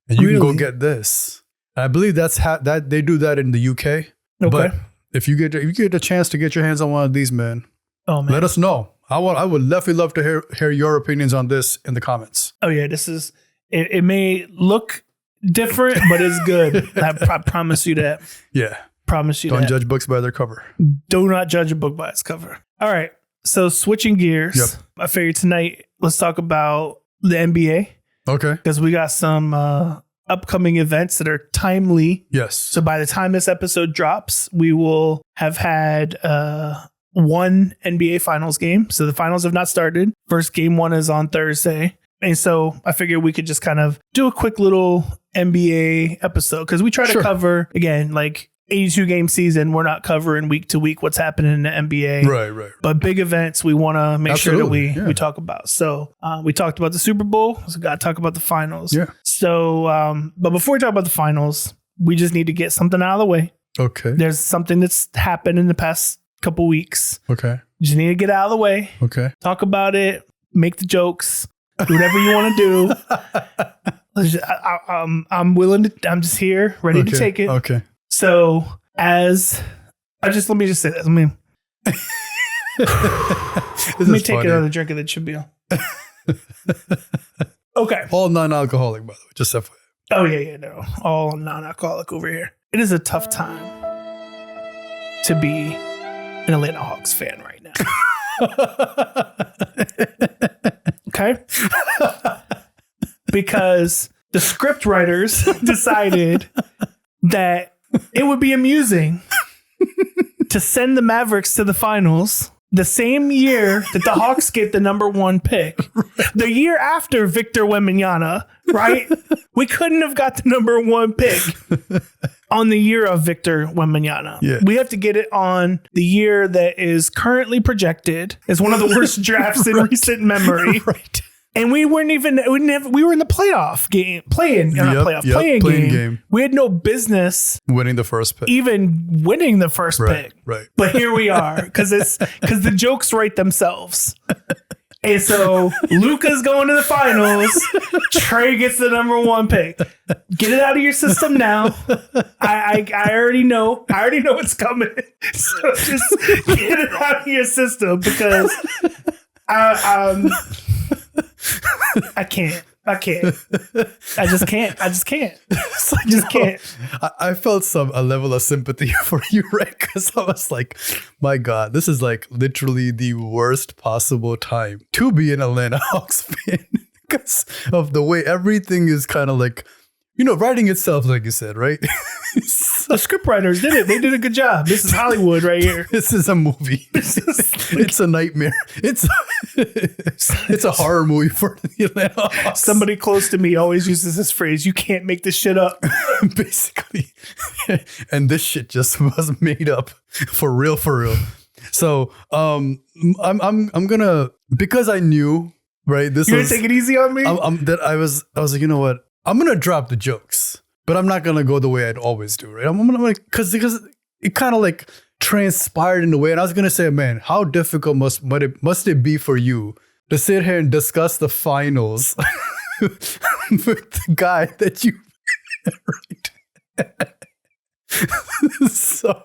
[SPEAKER 2] and you can go get this. And I believe that they do that in the UK.
[SPEAKER 1] Okay.
[SPEAKER 2] But if you get a chance to get your hands on one of these, man, let us know. I would definitely love to hear your opinions on this in the comments.
[SPEAKER 1] Oh yeah, this is. It may look different, but it's good. I promise you that.
[SPEAKER 2] Yeah.
[SPEAKER 1] Promise you.
[SPEAKER 2] Don't judge books by their cover.
[SPEAKER 1] Do not judge a book by its cover. All right. So switching gears, I figured tonight let's talk about the NBA.
[SPEAKER 2] Okay.
[SPEAKER 1] Because we got some upcoming events that are timely.
[SPEAKER 2] Yes.
[SPEAKER 1] So by the time this episode drops, we will have had one NBA Finals game. So the finals have not started. First game 1 is on Thursday. And so I figured we could just kind of do a quick little NBA episode because we try to cover, again, like 82 game season. We're not covering week to week what's happening in the NBA.
[SPEAKER 2] Right.
[SPEAKER 1] But big events we want to make sure that we talk about. So we talked about the Super Bowl. So got to talk about the finals.
[SPEAKER 2] Yeah.
[SPEAKER 1] So, but before we talk about the finals, we just need to get something out of the way.
[SPEAKER 2] Okay.
[SPEAKER 1] There's something that's happened in the past couple weeks.
[SPEAKER 2] Okay.
[SPEAKER 1] You just need to get out of the way.
[SPEAKER 2] Okay.
[SPEAKER 1] Talk about it. Make the jokes. Do whatever you want to do. I'm willing to. I'm just here, ready to take it.
[SPEAKER 2] Okay.
[SPEAKER 1] So let me just say this. Let me take another drink of the Tribune. Okay.
[SPEAKER 2] All non-alcoholic, by the way. Just FYI.
[SPEAKER 1] Oh yeah, no, all non-alcoholic over here. It is a tough time to be an Atlanta Hawks fan right now. Okay? Because the script writers decided that it would be amusing to send the Mavericks to the finals the same year that the Hawks get the number 1 pick. The year after Victor Wembanyama, right? We couldn't have got the number 1 pick on the year of Victor Wembanyama.
[SPEAKER 2] Yeah.
[SPEAKER 1] We have to get it on the year that is currently projected as one of the worst drafts in recent memory.
[SPEAKER 2] Right.
[SPEAKER 1] And we weren't even, we were in the playoff game, playing game. We had no business
[SPEAKER 2] winning the first pick.
[SPEAKER 1] Even winning the first pick.
[SPEAKER 2] Right.
[SPEAKER 1] But here we are because the jokes write themselves. And so Luka's going to the finals. Trey gets the number 1 pick. Get it out of your system now. I already know. I already know it's coming. So just get it out of your system because I can't. I just can't.
[SPEAKER 2] I felt a level of sympathy for you, right? Because I was like, my God, this is like literally the worst possible time to be an Atlanta Hawks fan because of the way everything is kind of like, writing itself, like you said, right?
[SPEAKER 1] The scriptwriters did it. They did a good job. This is Hollywood right here.
[SPEAKER 2] This is a movie. It's a nightmare. It's a horror movie for the Atlanta Hawks.
[SPEAKER 1] Somebody close to me always uses this phrase, you can't make this shit up.
[SPEAKER 2] Basically. And this shit just was made up for real. So I'm gonna, because I knew, right? You're
[SPEAKER 1] gonna take it easy on me?
[SPEAKER 2] I was like, you know what? I'm gonna drop the jokes, but I'm not gonna go the way I'd always do, right? I'm gonna like because it kind of like transpired in a way, and I was gonna say, man, how difficult must it be for you to sit here and discuss the finals with the guy that you right? So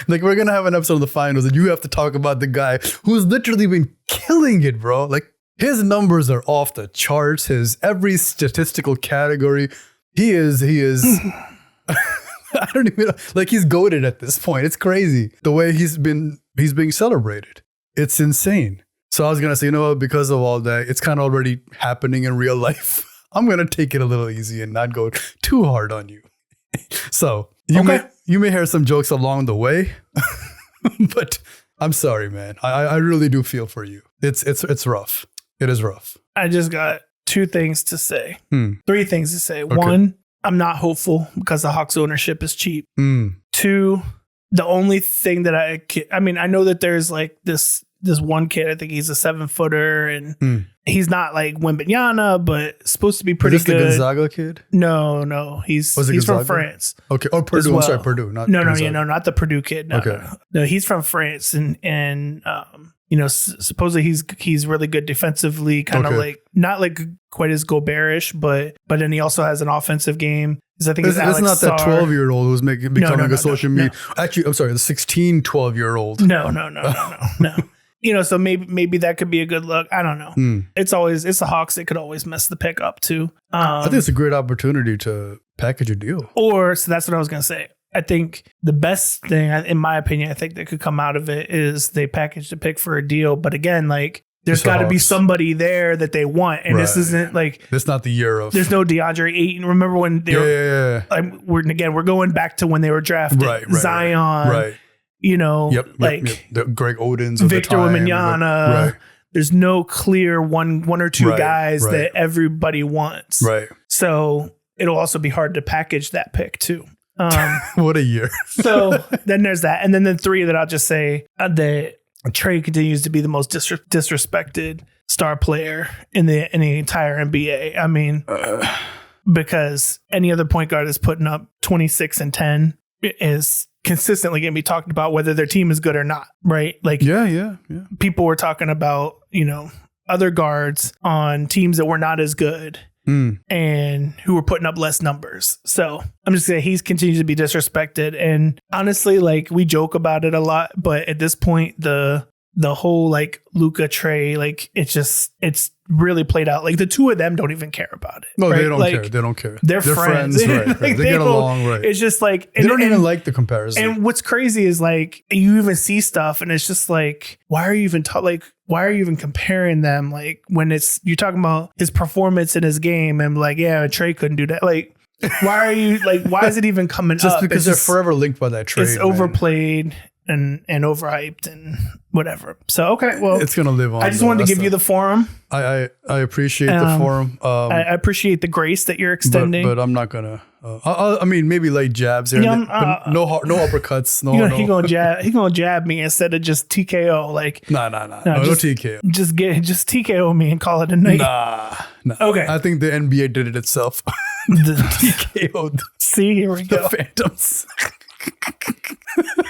[SPEAKER 2] like we're gonna have an episode of the finals, and you have to talk about the guy who's literally been killing it, bro. Like. His numbers are off the charts. His every statistical category, he is. I don't even know. Like he's goated at this point. It's crazy the way he's being celebrated. It's insane. So I was gonna say, because of all that, it's kind of already happening in real life. I'm gonna take it a little easy and not go too hard on you. So you may hear some jokes along the way, but I'm sorry, man. I really do feel for you. It's rough. It is rough.
[SPEAKER 1] I just got 2 things to say. 3 things to say. Okay. 1, I'm not hopeful because the Hawks ownership is cheap. 2, the only thing that I know that there's like this one kid, I think he's a 7-footer and he's not like Wembanyama, but supposed to be pretty good.
[SPEAKER 2] Is this the Gonzaga kid?
[SPEAKER 1] No. He's from France.
[SPEAKER 2] Okay. Oh, Purdue. Well. I'm sorry, Purdue. Not
[SPEAKER 1] not the Purdue kid. No,
[SPEAKER 2] okay.
[SPEAKER 1] No, he's from France and supposedly he's really good defensively, kind of like not like quite as Gobert-ish, but then he also has an offensive game. I think it's
[SPEAKER 2] not that 12-year-old who's becoming a social media. Actually, I'm sorry, the 12-year-old.
[SPEAKER 1] No. So maybe that could be a good look. I don't know. It's the Hawks. It could always mess the pick up too.
[SPEAKER 2] I think it's a great opportunity to package a deal.
[SPEAKER 1] So that's what I was gonna say. I think the best thing, in my opinion, I think that could come out of it is they package the pick for a deal. But again, like there's got to be somebody there that they want, and this isn't like
[SPEAKER 2] it's not the year of.
[SPEAKER 1] There's no DeAndre Ayton. Remember when they were? Yeah. We're going back to when they were drafted. Right. Zion. Right.
[SPEAKER 2] The Greg Odens, of
[SPEAKER 1] Victor Wembanyama. Right. There's no clear one or two guys that everybody wants.
[SPEAKER 2] Right.
[SPEAKER 1] So it'll also be hard to package that pick too.
[SPEAKER 2] What a year.
[SPEAKER 1] So then there's that. And then the 3 that I'll just say that Trey continues to be the most disrespected star player in the entire NBA. I mean, because any other point guard is putting up 26 and 10 is consistently going to be talked about whether their team is good or not, right? Like,
[SPEAKER 2] yeah.
[SPEAKER 1] People were talking about, other guards on teams that were not as good and who were putting up less numbers. So I'm just saying he's continued to be disrespected. And honestly, like, we joke about it a lot, but at this point, the whole like Luka Trey, like it's really played out. Like the 2 of them don't even care about it.
[SPEAKER 2] No,
[SPEAKER 1] right?
[SPEAKER 2] they don't
[SPEAKER 1] like,
[SPEAKER 2] care. They don't care.
[SPEAKER 1] They're friends.
[SPEAKER 2] Right?
[SPEAKER 1] Like,
[SPEAKER 2] they get along, right?
[SPEAKER 1] It's just like
[SPEAKER 2] they don't even like the comparison.
[SPEAKER 1] And what's crazy is like you even see stuff, and it's just like, why are you even comparing them? Like when you're talking about his performance in his game, and like, yeah, Trey couldn't do that. Like, why are you like? Why is it even coming
[SPEAKER 2] just
[SPEAKER 1] up?
[SPEAKER 2] Because they're forever linked by that trade.
[SPEAKER 1] It's overplayed and overhyped and whatever. So okay, well,
[SPEAKER 2] it's gonna live on.
[SPEAKER 1] I just wanted to give you the forum.
[SPEAKER 2] I appreciate the forum.
[SPEAKER 1] I appreciate the grace that you're extending,
[SPEAKER 2] but I'm not gonna. I mean, maybe like jabs here, but no uppercuts. No,
[SPEAKER 1] he gonna jab me instead of just TKO. Like
[SPEAKER 2] no TKO.
[SPEAKER 1] Just TKO me and call it a night.
[SPEAKER 2] Nah.
[SPEAKER 1] Okay.
[SPEAKER 2] I think the NBA did it itself. TKO.
[SPEAKER 1] See, here we go.
[SPEAKER 2] The Phantoms.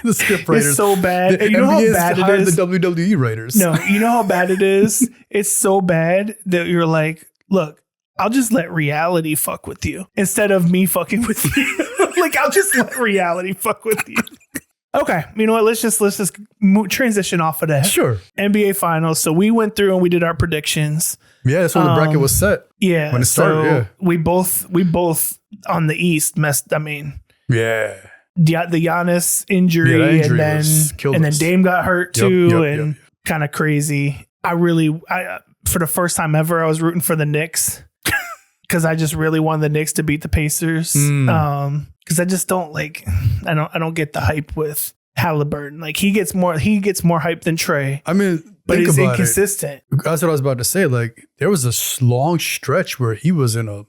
[SPEAKER 2] The script writers.
[SPEAKER 1] It's so bad.
[SPEAKER 2] The
[SPEAKER 1] You know
[SPEAKER 2] NBA
[SPEAKER 1] how bad it is?
[SPEAKER 2] The WWE writers.
[SPEAKER 1] No, you know how bad it is? It's so bad that you're like, look, I'll just let reality fuck with you instead of me fucking with you. Like, I'll just let reality fuck with you. Okay, you know what? Let's just transition off of that.
[SPEAKER 2] Sure.
[SPEAKER 1] NBA Finals. So we went through and we did our predictions.
[SPEAKER 2] Yeah, that's when the bracket was set.
[SPEAKER 1] Yeah.
[SPEAKER 2] When it started, yeah.
[SPEAKER 1] We both on the East messed. I mean,
[SPEAKER 2] yeah.
[SPEAKER 1] The Giannis injury, and then Dame got hurt too, and kind of crazy. I for the first time ever, I was rooting for the Knicks because I just really wanted the Knicks to beat the Pacers. Because I just don't like. I don't get the hype with Halliburton. Like he gets more hype than Trey.
[SPEAKER 2] I mean,
[SPEAKER 1] but he's inconsistent.
[SPEAKER 2] That's what I was about to say. Like there was a long stretch where he was in a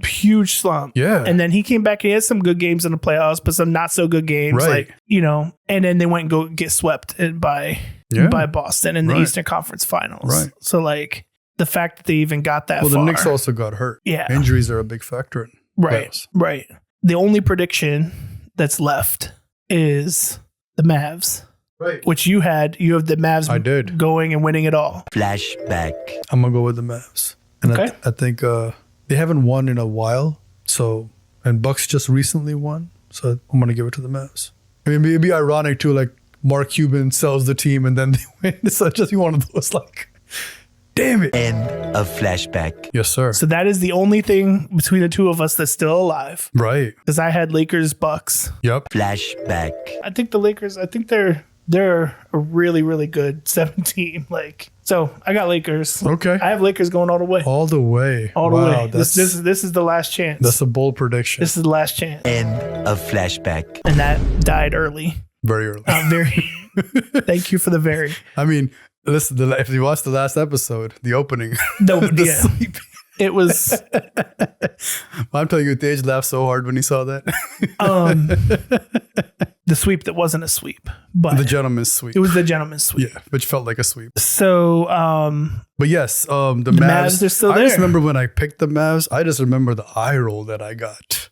[SPEAKER 2] huge slump. Yeah. And then he came back. He had some good games in the playoffs, but some not so good games. Right.
[SPEAKER 1] Like, and then they went and go get swept by Boston in the Eastern Conference Finals.
[SPEAKER 2] Right.
[SPEAKER 1] So like the fact that they even got that far.
[SPEAKER 2] Well, the Knicks also got hurt.
[SPEAKER 1] Yeah.
[SPEAKER 2] Injuries are a big factor in playoffs.
[SPEAKER 1] Right. The only prediction that's left is the Mavs.
[SPEAKER 2] Right.
[SPEAKER 1] Which you have the Mavs going and winning it all.
[SPEAKER 3] Flashback.
[SPEAKER 2] I'm going to go with the Mavs. And
[SPEAKER 1] okay.
[SPEAKER 2] I think they haven't won in a while. And Bucks just recently won. So I'm going to give it to the Mavs. I mean, it'd be ironic too, like Mark Cuban sells the team and then they win. It's just one of those like, damn it.
[SPEAKER 3] End of flashback.
[SPEAKER 2] Yes, sir.
[SPEAKER 1] So that is the only thing between the two of us that's still alive.
[SPEAKER 2] Right.
[SPEAKER 1] Because I had Lakers Bucks.
[SPEAKER 2] Yep.
[SPEAKER 3] Flashback.
[SPEAKER 1] I think the Lakers, they're a really, really good 7 team. Like, so I got Lakers.
[SPEAKER 2] Okay.
[SPEAKER 1] I have Lakers going all the way.
[SPEAKER 2] All the way.
[SPEAKER 1] All the way. This is the last chance.
[SPEAKER 2] That's a bold prediction.
[SPEAKER 1] This is the last chance.
[SPEAKER 3] End of flashback.
[SPEAKER 1] And that died early.
[SPEAKER 2] Very early.
[SPEAKER 1] Thank you for the very.
[SPEAKER 2] I mean, listen, if you watched the last episode, the opening,
[SPEAKER 1] sleep. It was.
[SPEAKER 2] I'm telling you, Tej laughed so hard when he saw that.
[SPEAKER 1] The sweep that wasn't a sweep, but
[SPEAKER 2] the gentleman's sweep.
[SPEAKER 1] It was the gentleman's sweep.
[SPEAKER 2] Yeah, which felt like a sweep.
[SPEAKER 1] So,
[SPEAKER 2] but yes, the Mavs
[SPEAKER 1] are still there.
[SPEAKER 2] I just remember when I picked the Mavs. I just remember the eye roll that I got.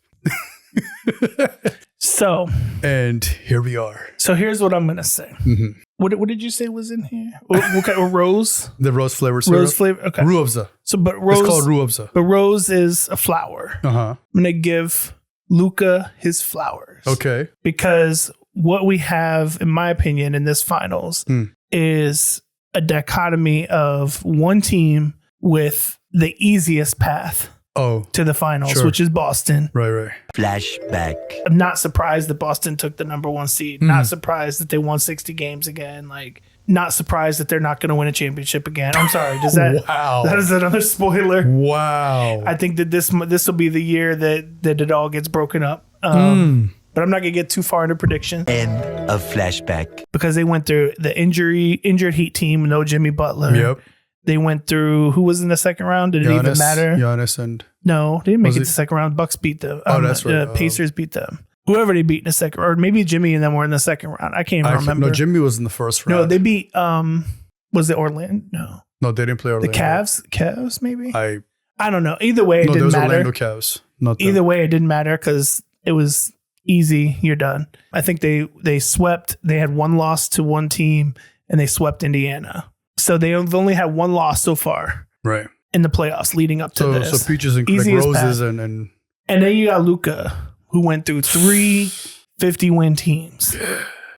[SPEAKER 1] So,
[SPEAKER 2] and here we are.
[SPEAKER 1] So here's what I'm gonna say. Mm-hmm. What did you say was in here? What kind of rose?
[SPEAKER 2] The rose flavor syrup.
[SPEAKER 1] Rose flavor. Okay.
[SPEAKER 2] Ruafza.
[SPEAKER 1] So, but rose.
[SPEAKER 2] It's called ruafza.
[SPEAKER 1] But rose is a flower. I'm gonna give Luka his flowers.
[SPEAKER 2] Okay.
[SPEAKER 1] Because what we have, in my opinion, in this finals is a dichotomy of one team with the easiest path to the finals, which is Boston.
[SPEAKER 2] Right.
[SPEAKER 3] Flashback.
[SPEAKER 1] I'm not surprised that Boston took the number 1 seed. Not surprised that they won 60 games again. Like, not surprised that they're not going to win a championship again. I'm sorry. Does that?
[SPEAKER 2] Wow.
[SPEAKER 1] That is another spoiler.
[SPEAKER 2] Wow.
[SPEAKER 1] I think that this will be the year that it all gets broken up. But I'm not going to get too far into predictions.
[SPEAKER 3] End of flashback.
[SPEAKER 1] Because they went through the injured Heat team, no Jimmy Butler.
[SPEAKER 2] Yep.
[SPEAKER 1] They went through, who was in the second round? Did it even matter?
[SPEAKER 2] Giannis and...
[SPEAKER 1] No, they didn't make it to the second round. Bucks beat them.
[SPEAKER 2] That's right.
[SPEAKER 1] Pacers beat them. whoever they beat in the second, or maybe Jimmy and them were in the second round. I can't even remember.
[SPEAKER 2] No, Jimmy was in the first round.
[SPEAKER 1] No, they beat, was it Orlando?
[SPEAKER 2] No, they didn't play Orlando.
[SPEAKER 1] The Cavs maybe?
[SPEAKER 2] I
[SPEAKER 1] don't know. Either way, it didn't
[SPEAKER 2] was
[SPEAKER 1] matter.
[SPEAKER 2] Orlando Cavs. Not them.
[SPEAKER 1] Either way, it didn't matter because it was easy. You're done. I think they swept. They had one loss to one team, and they swept Indiana. So they've only had one loss so far,
[SPEAKER 2] right,
[SPEAKER 1] in the playoffs leading up to this.
[SPEAKER 2] So peaches and
[SPEAKER 1] Easiest
[SPEAKER 2] roses
[SPEAKER 1] path.
[SPEAKER 2] and
[SPEAKER 1] then you got Luka, who went through 3 50-win teams.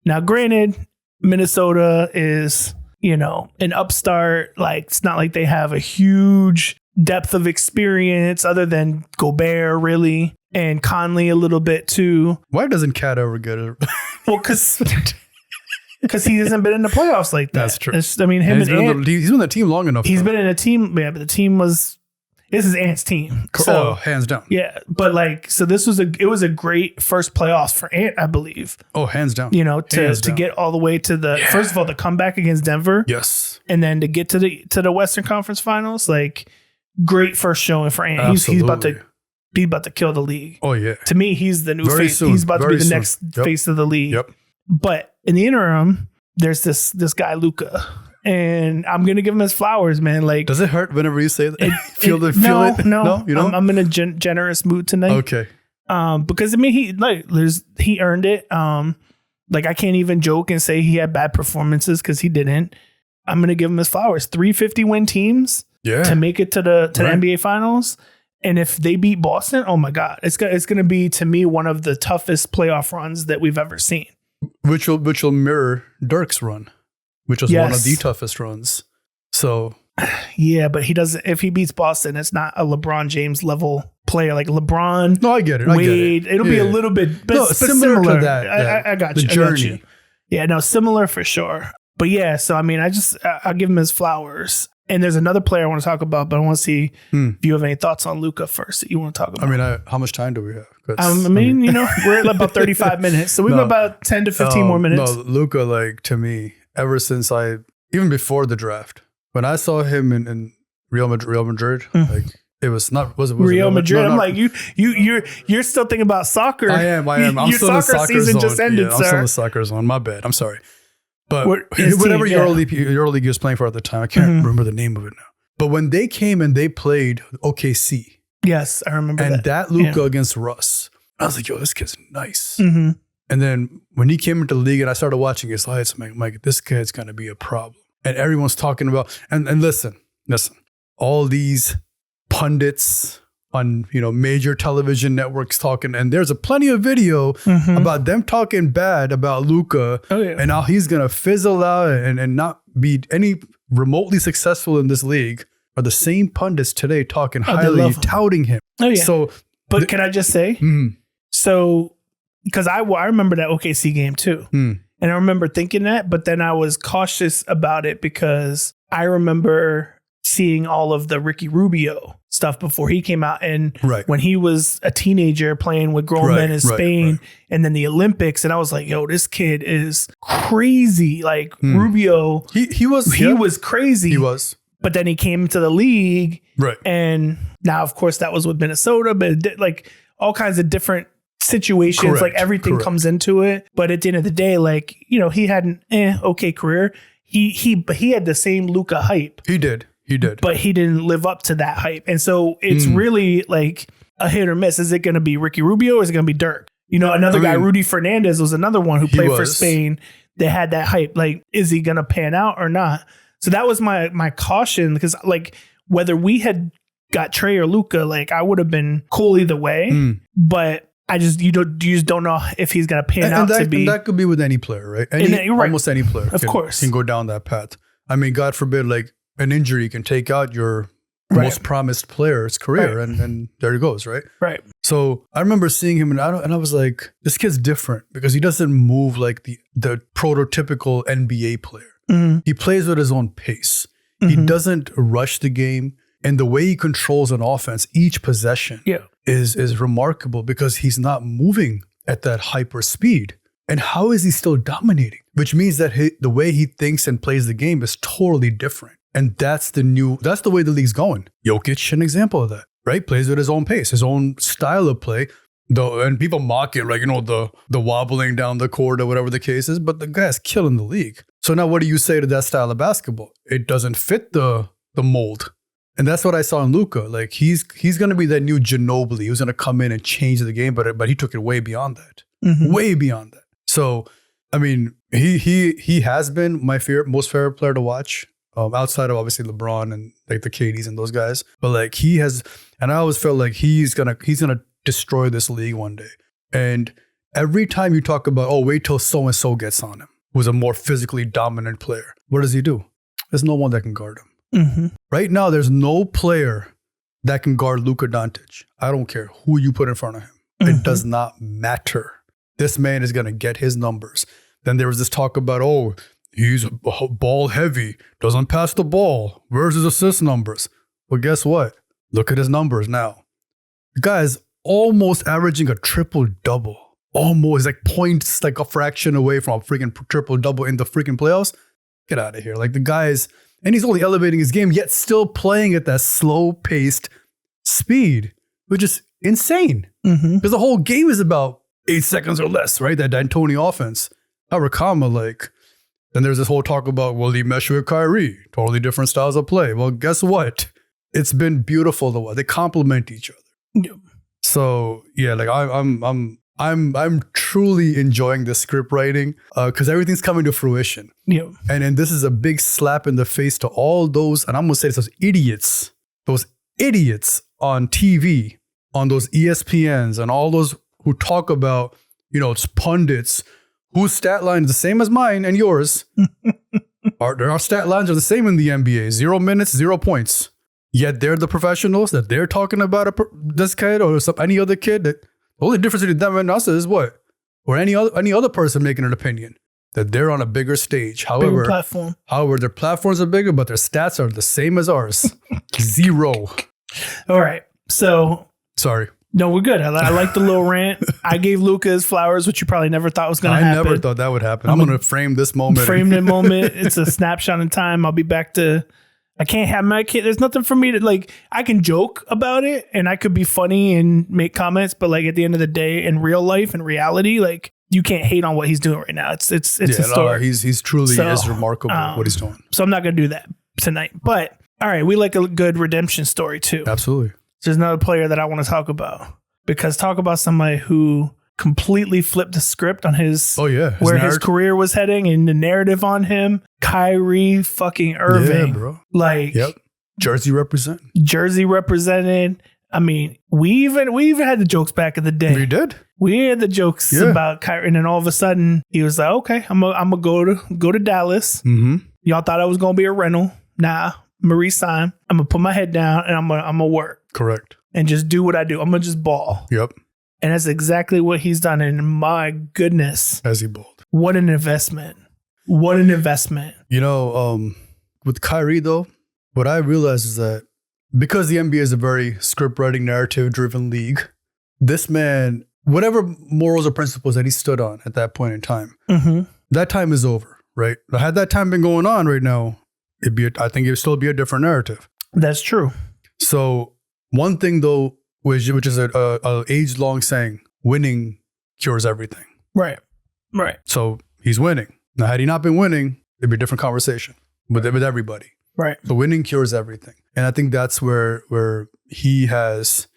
[SPEAKER 1] Now, granted, Minnesota is, an upstart. Like, it's not like they have a huge depth of experience other than Gobert, really, and Conley a little bit too.
[SPEAKER 2] Why doesn't Cat ever get it?
[SPEAKER 1] Well, because he hasn't been in the playoffs like that.
[SPEAKER 2] That's true.
[SPEAKER 1] He's been on
[SPEAKER 2] the team long enough.
[SPEAKER 1] He's been in a team, yeah, but the team was. This is Ant's team. So,
[SPEAKER 2] hands down.
[SPEAKER 1] Yeah, but so this was it was a great first playoffs for Ant, I believe.
[SPEAKER 2] Oh, hands down.
[SPEAKER 1] To get all the way to the first of all the comeback against Denver.
[SPEAKER 2] Yes.
[SPEAKER 1] And then to get to the Western Conference Finals, like great first showing for Ant. He's about to kill the league.
[SPEAKER 2] Oh yeah.
[SPEAKER 1] To me, he's the new
[SPEAKER 2] Very
[SPEAKER 1] face.
[SPEAKER 2] soon.
[SPEAKER 1] He's about to be the
[SPEAKER 2] Very
[SPEAKER 1] next
[SPEAKER 2] soon.
[SPEAKER 1] face of the league.
[SPEAKER 2] Yep.
[SPEAKER 1] But in the interim, there's this guy Luka. And I'm gonna give him his flowers, man. Like,
[SPEAKER 2] does it hurt whenever you say that? Feel it?
[SPEAKER 1] No,
[SPEAKER 2] you know.
[SPEAKER 1] I'm in a generous mood tonight.
[SPEAKER 2] Okay.
[SPEAKER 1] Because I mean, he earned it. I can't even joke and say he had bad performances because he didn't. I'm gonna give him his flowers. 350 win teams to make it to the NBA Finals, and if they beat Boston, oh my God, it's gonna be to me one of the toughest playoff runs that we've ever seen.
[SPEAKER 2] Which will mirror Dirk's run, which was one of the toughest runs. So,
[SPEAKER 1] yeah, but he doesn't. If he beats Boston, it's not a LeBron James level player like LeBron.
[SPEAKER 2] No, I get it.
[SPEAKER 1] Wade. It'll be a little bit
[SPEAKER 2] similar to that.
[SPEAKER 1] I got
[SPEAKER 2] the
[SPEAKER 1] you.
[SPEAKER 2] journey.
[SPEAKER 1] I got you. Yeah, no, similar for sure. But yeah, so I mean, I'll give him his flowers. And there's another player I want to talk about, but I want to see if you have any thoughts on Luka first that you want to talk about.
[SPEAKER 2] I mean, how much time do we have?
[SPEAKER 1] We're at about 35 minutes, so we've got about 10 to 15 more minutes.
[SPEAKER 2] No, Luka, to me, ever since even before the draft, when I saw him in Real Madrid, it was not was it
[SPEAKER 1] Real Madrid.
[SPEAKER 2] No,
[SPEAKER 1] I'm like you're still thinking about soccer.
[SPEAKER 2] I am. I'm
[SPEAKER 1] your
[SPEAKER 2] still in the
[SPEAKER 1] soccer
[SPEAKER 2] soccer
[SPEAKER 1] season
[SPEAKER 2] zone.
[SPEAKER 1] just ended,
[SPEAKER 2] I'm
[SPEAKER 1] sir.
[SPEAKER 2] still in the soccer zone. My bad. I'm sorry. But
[SPEAKER 1] his
[SPEAKER 2] whatever
[SPEAKER 1] team,
[SPEAKER 2] EuroLeague he was playing for at the time, I can't remember the name of it now. But when they came and they played OKC,
[SPEAKER 1] yes, I remember
[SPEAKER 2] and
[SPEAKER 1] that.
[SPEAKER 2] that Luka against Russ, I was like, yo, this kid's nice.
[SPEAKER 1] Mm-hmm.
[SPEAKER 2] And then when he came into the league and I started watching his highlights, I'm like, this kid's gonna be a problem. And everyone's talking about and listen, all these pundits on major television networks talking, and there's a plenty of video about them talking bad about Luka and how he's gonna fizzle out and not be any remotely successful in this league. Are the same pundits today talking highly, touting him.
[SPEAKER 1] Oh yeah.
[SPEAKER 2] So,
[SPEAKER 1] but can I just say, so because I remember that OKC game too, and I remember thinking that, but then I was cautious about it because I remember seeing all of the Ricky Rubio stuff before he came out, and when he was a teenager playing with grown men in Spain, and then the Olympics, and I was like, yo, this kid is crazy. Like Rubio, he was crazy.
[SPEAKER 2] He was.
[SPEAKER 1] But then he came to the league, and now of course that was with Minnesota, but like all kinds of different situations, like everything comes into it. But at the end of the day, like he had an okay career. He had the same Luka hype.
[SPEAKER 2] He did.
[SPEAKER 1] But he didn't live up to that hype. And so it's really like a hit or miss. Is it going to be Ricky Rubio or is it going to be Dirk? Another guy, Rudy Fernandez, was another one who played for Spain that had that hype. Like, is he going to pan out or not? So that was my caution, because like whether we had got Trey or Luka, like I would have been cool either way. But I just you just don't know if he's going to pan out to be.
[SPEAKER 2] And that could be with any player, right? Almost any player, of course, can go down that path. I mean, God forbid, like an injury can take out your most promised player's career, and there he goes, right? Right. So I remember seeing him, and I was like, this kid's different because he doesn't move like the prototypical NBA player. He plays with his own pace. He doesn't rush the game, and the way he controls an offense, each possession, is remarkable because he's not moving at that hyper speed. And how is he still dominating? Which means that the way he thinks and plays the game is totally different. And that's the way the league's going. Jokic, an example of that, right? Plays with his own pace, his own style of play, And people mock it, like, the wobbling down the court or whatever the case is, but the guy's killing the league. So now what do you say to that style of basketball? It doesn't fit the mold. And that's what I saw in Luka. Like, he's going to be that new Ginobili who's going to come in and change the game, but he took it way beyond that. Way beyond that. So, I mean, he has been my most favorite player to watch, outside of obviously LeBron and like the KDs and those guys. But like he has, and I always felt like he's gonna destroy this league one day. And every time you talk about, oh, wait till so and so gets on him, who's a more physically dominant player, what does he do? There's no one that can guard him. Right now, there's no player that can guard Luka Doncic. I don't care who you put in front of him. It does not matter. This man is going to get his numbers. Then there was this talk about, oh, he's ball heavy, doesn't pass the ball. Where's his assist numbers? Well, guess what? Look at his numbers now. The guy is almost averaging a triple-double. Almost like points, like a fraction away from a freaking triple-double in the freaking playoffs. Get out of here. Like the guy's, and he's only elevating his game, yet still playing at that slow-paced speed, which is insane. Because the whole game is about 8 seconds or less, right? That D'Antoni offense. Arakama, like, then there's this whole talk about, will he mesh with Kyrie? Totally different styles of play. Well, guess what? It's been beautiful to watch. They complement each other. Yep. So yeah, like I'm truly enjoying the script writing because everything's coming to fruition. Yep. And then this is a big slap in the face to all those, and I'm gonna say this, those idiots on TV, on those ESPNs, and all those who talk about, it's pundits whose stat line is the same as mine and yours. Our stat lines are the same in the NBA. 0 minutes, 0 points. Yet they're the professionals that they're talking about this kid or any other kid. That the only difference between them and us is what? Or any other person making an opinion. That they're on a bigger stage. However, their platforms are bigger, but their stats are the same as ours. 0.
[SPEAKER 1] All right. So.
[SPEAKER 2] Sorry.
[SPEAKER 1] No, we're good. I like the little rant. I gave Luka his flowers, which you probably never thought was going to happen.
[SPEAKER 2] I never thought that would happen. I'm going to frame this moment.
[SPEAKER 1] Frame the moment. It's a snapshot in time. I'll be back to... I can't have my kid. There's nothing for me to like. I can joke about it and I could be funny and make comments, but like at the end of the day, in real life and reality, like you can't hate on what he's doing right now. It's historic.
[SPEAKER 2] He's truly is remarkable what he's doing.
[SPEAKER 1] So I'm not gonna do that tonight. But all right, we like a good redemption story too.
[SPEAKER 2] Absolutely.
[SPEAKER 1] There's another player that I want to talk about because talk about somebody who completely flipped the script on his his career was heading and the narrative on him. Kyrie fucking Irving.
[SPEAKER 2] Yeah, bro.
[SPEAKER 1] Like,
[SPEAKER 2] yep. Jersey represented.
[SPEAKER 1] I mean, we even had the jokes back in the day.
[SPEAKER 2] We did.
[SPEAKER 1] We had the jokes about Kyrie, and then all of a sudden he was like, "Okay, I'm gonna go to Dallas." Y'all thought I was gonna be a rental. Nah, I'm gonna resign. I'm gonna put my head down and I'm gonna work.
[SPEAKER 2] Correct.
[SPEAKER 1] And just do what I do. I'm gonna just ball.
[SPEAKER 2] Yep.
[SPEAKER 1] And that's exactly what he's done. And my goodness,
[SPEAKER 2] as he balled.
[SPEAKER 1] What an investment. What an investment.
[SPEAKER 2] With Kyrie though, what I realized is that because the NBA is a very script writing, narrative driven league, this man, whatever morals or principles that he stood on at that point in time, that time is over, right? Had that time been going on right now, I think it would still be a different narrative.
[SPEAKER 1] That's true.
[SPEAKER 2] So one thing though, which is a age-long saying, winning cures everything.
[SPEAKER 1] Right.
[SPEAKER 2] So he's winning. Now, had he not been winning, it'd be a different conversation with everybody.
[SPEAKER 1] Right.
[SPEAKER 2] So winning cures everything. And I think that's where he has,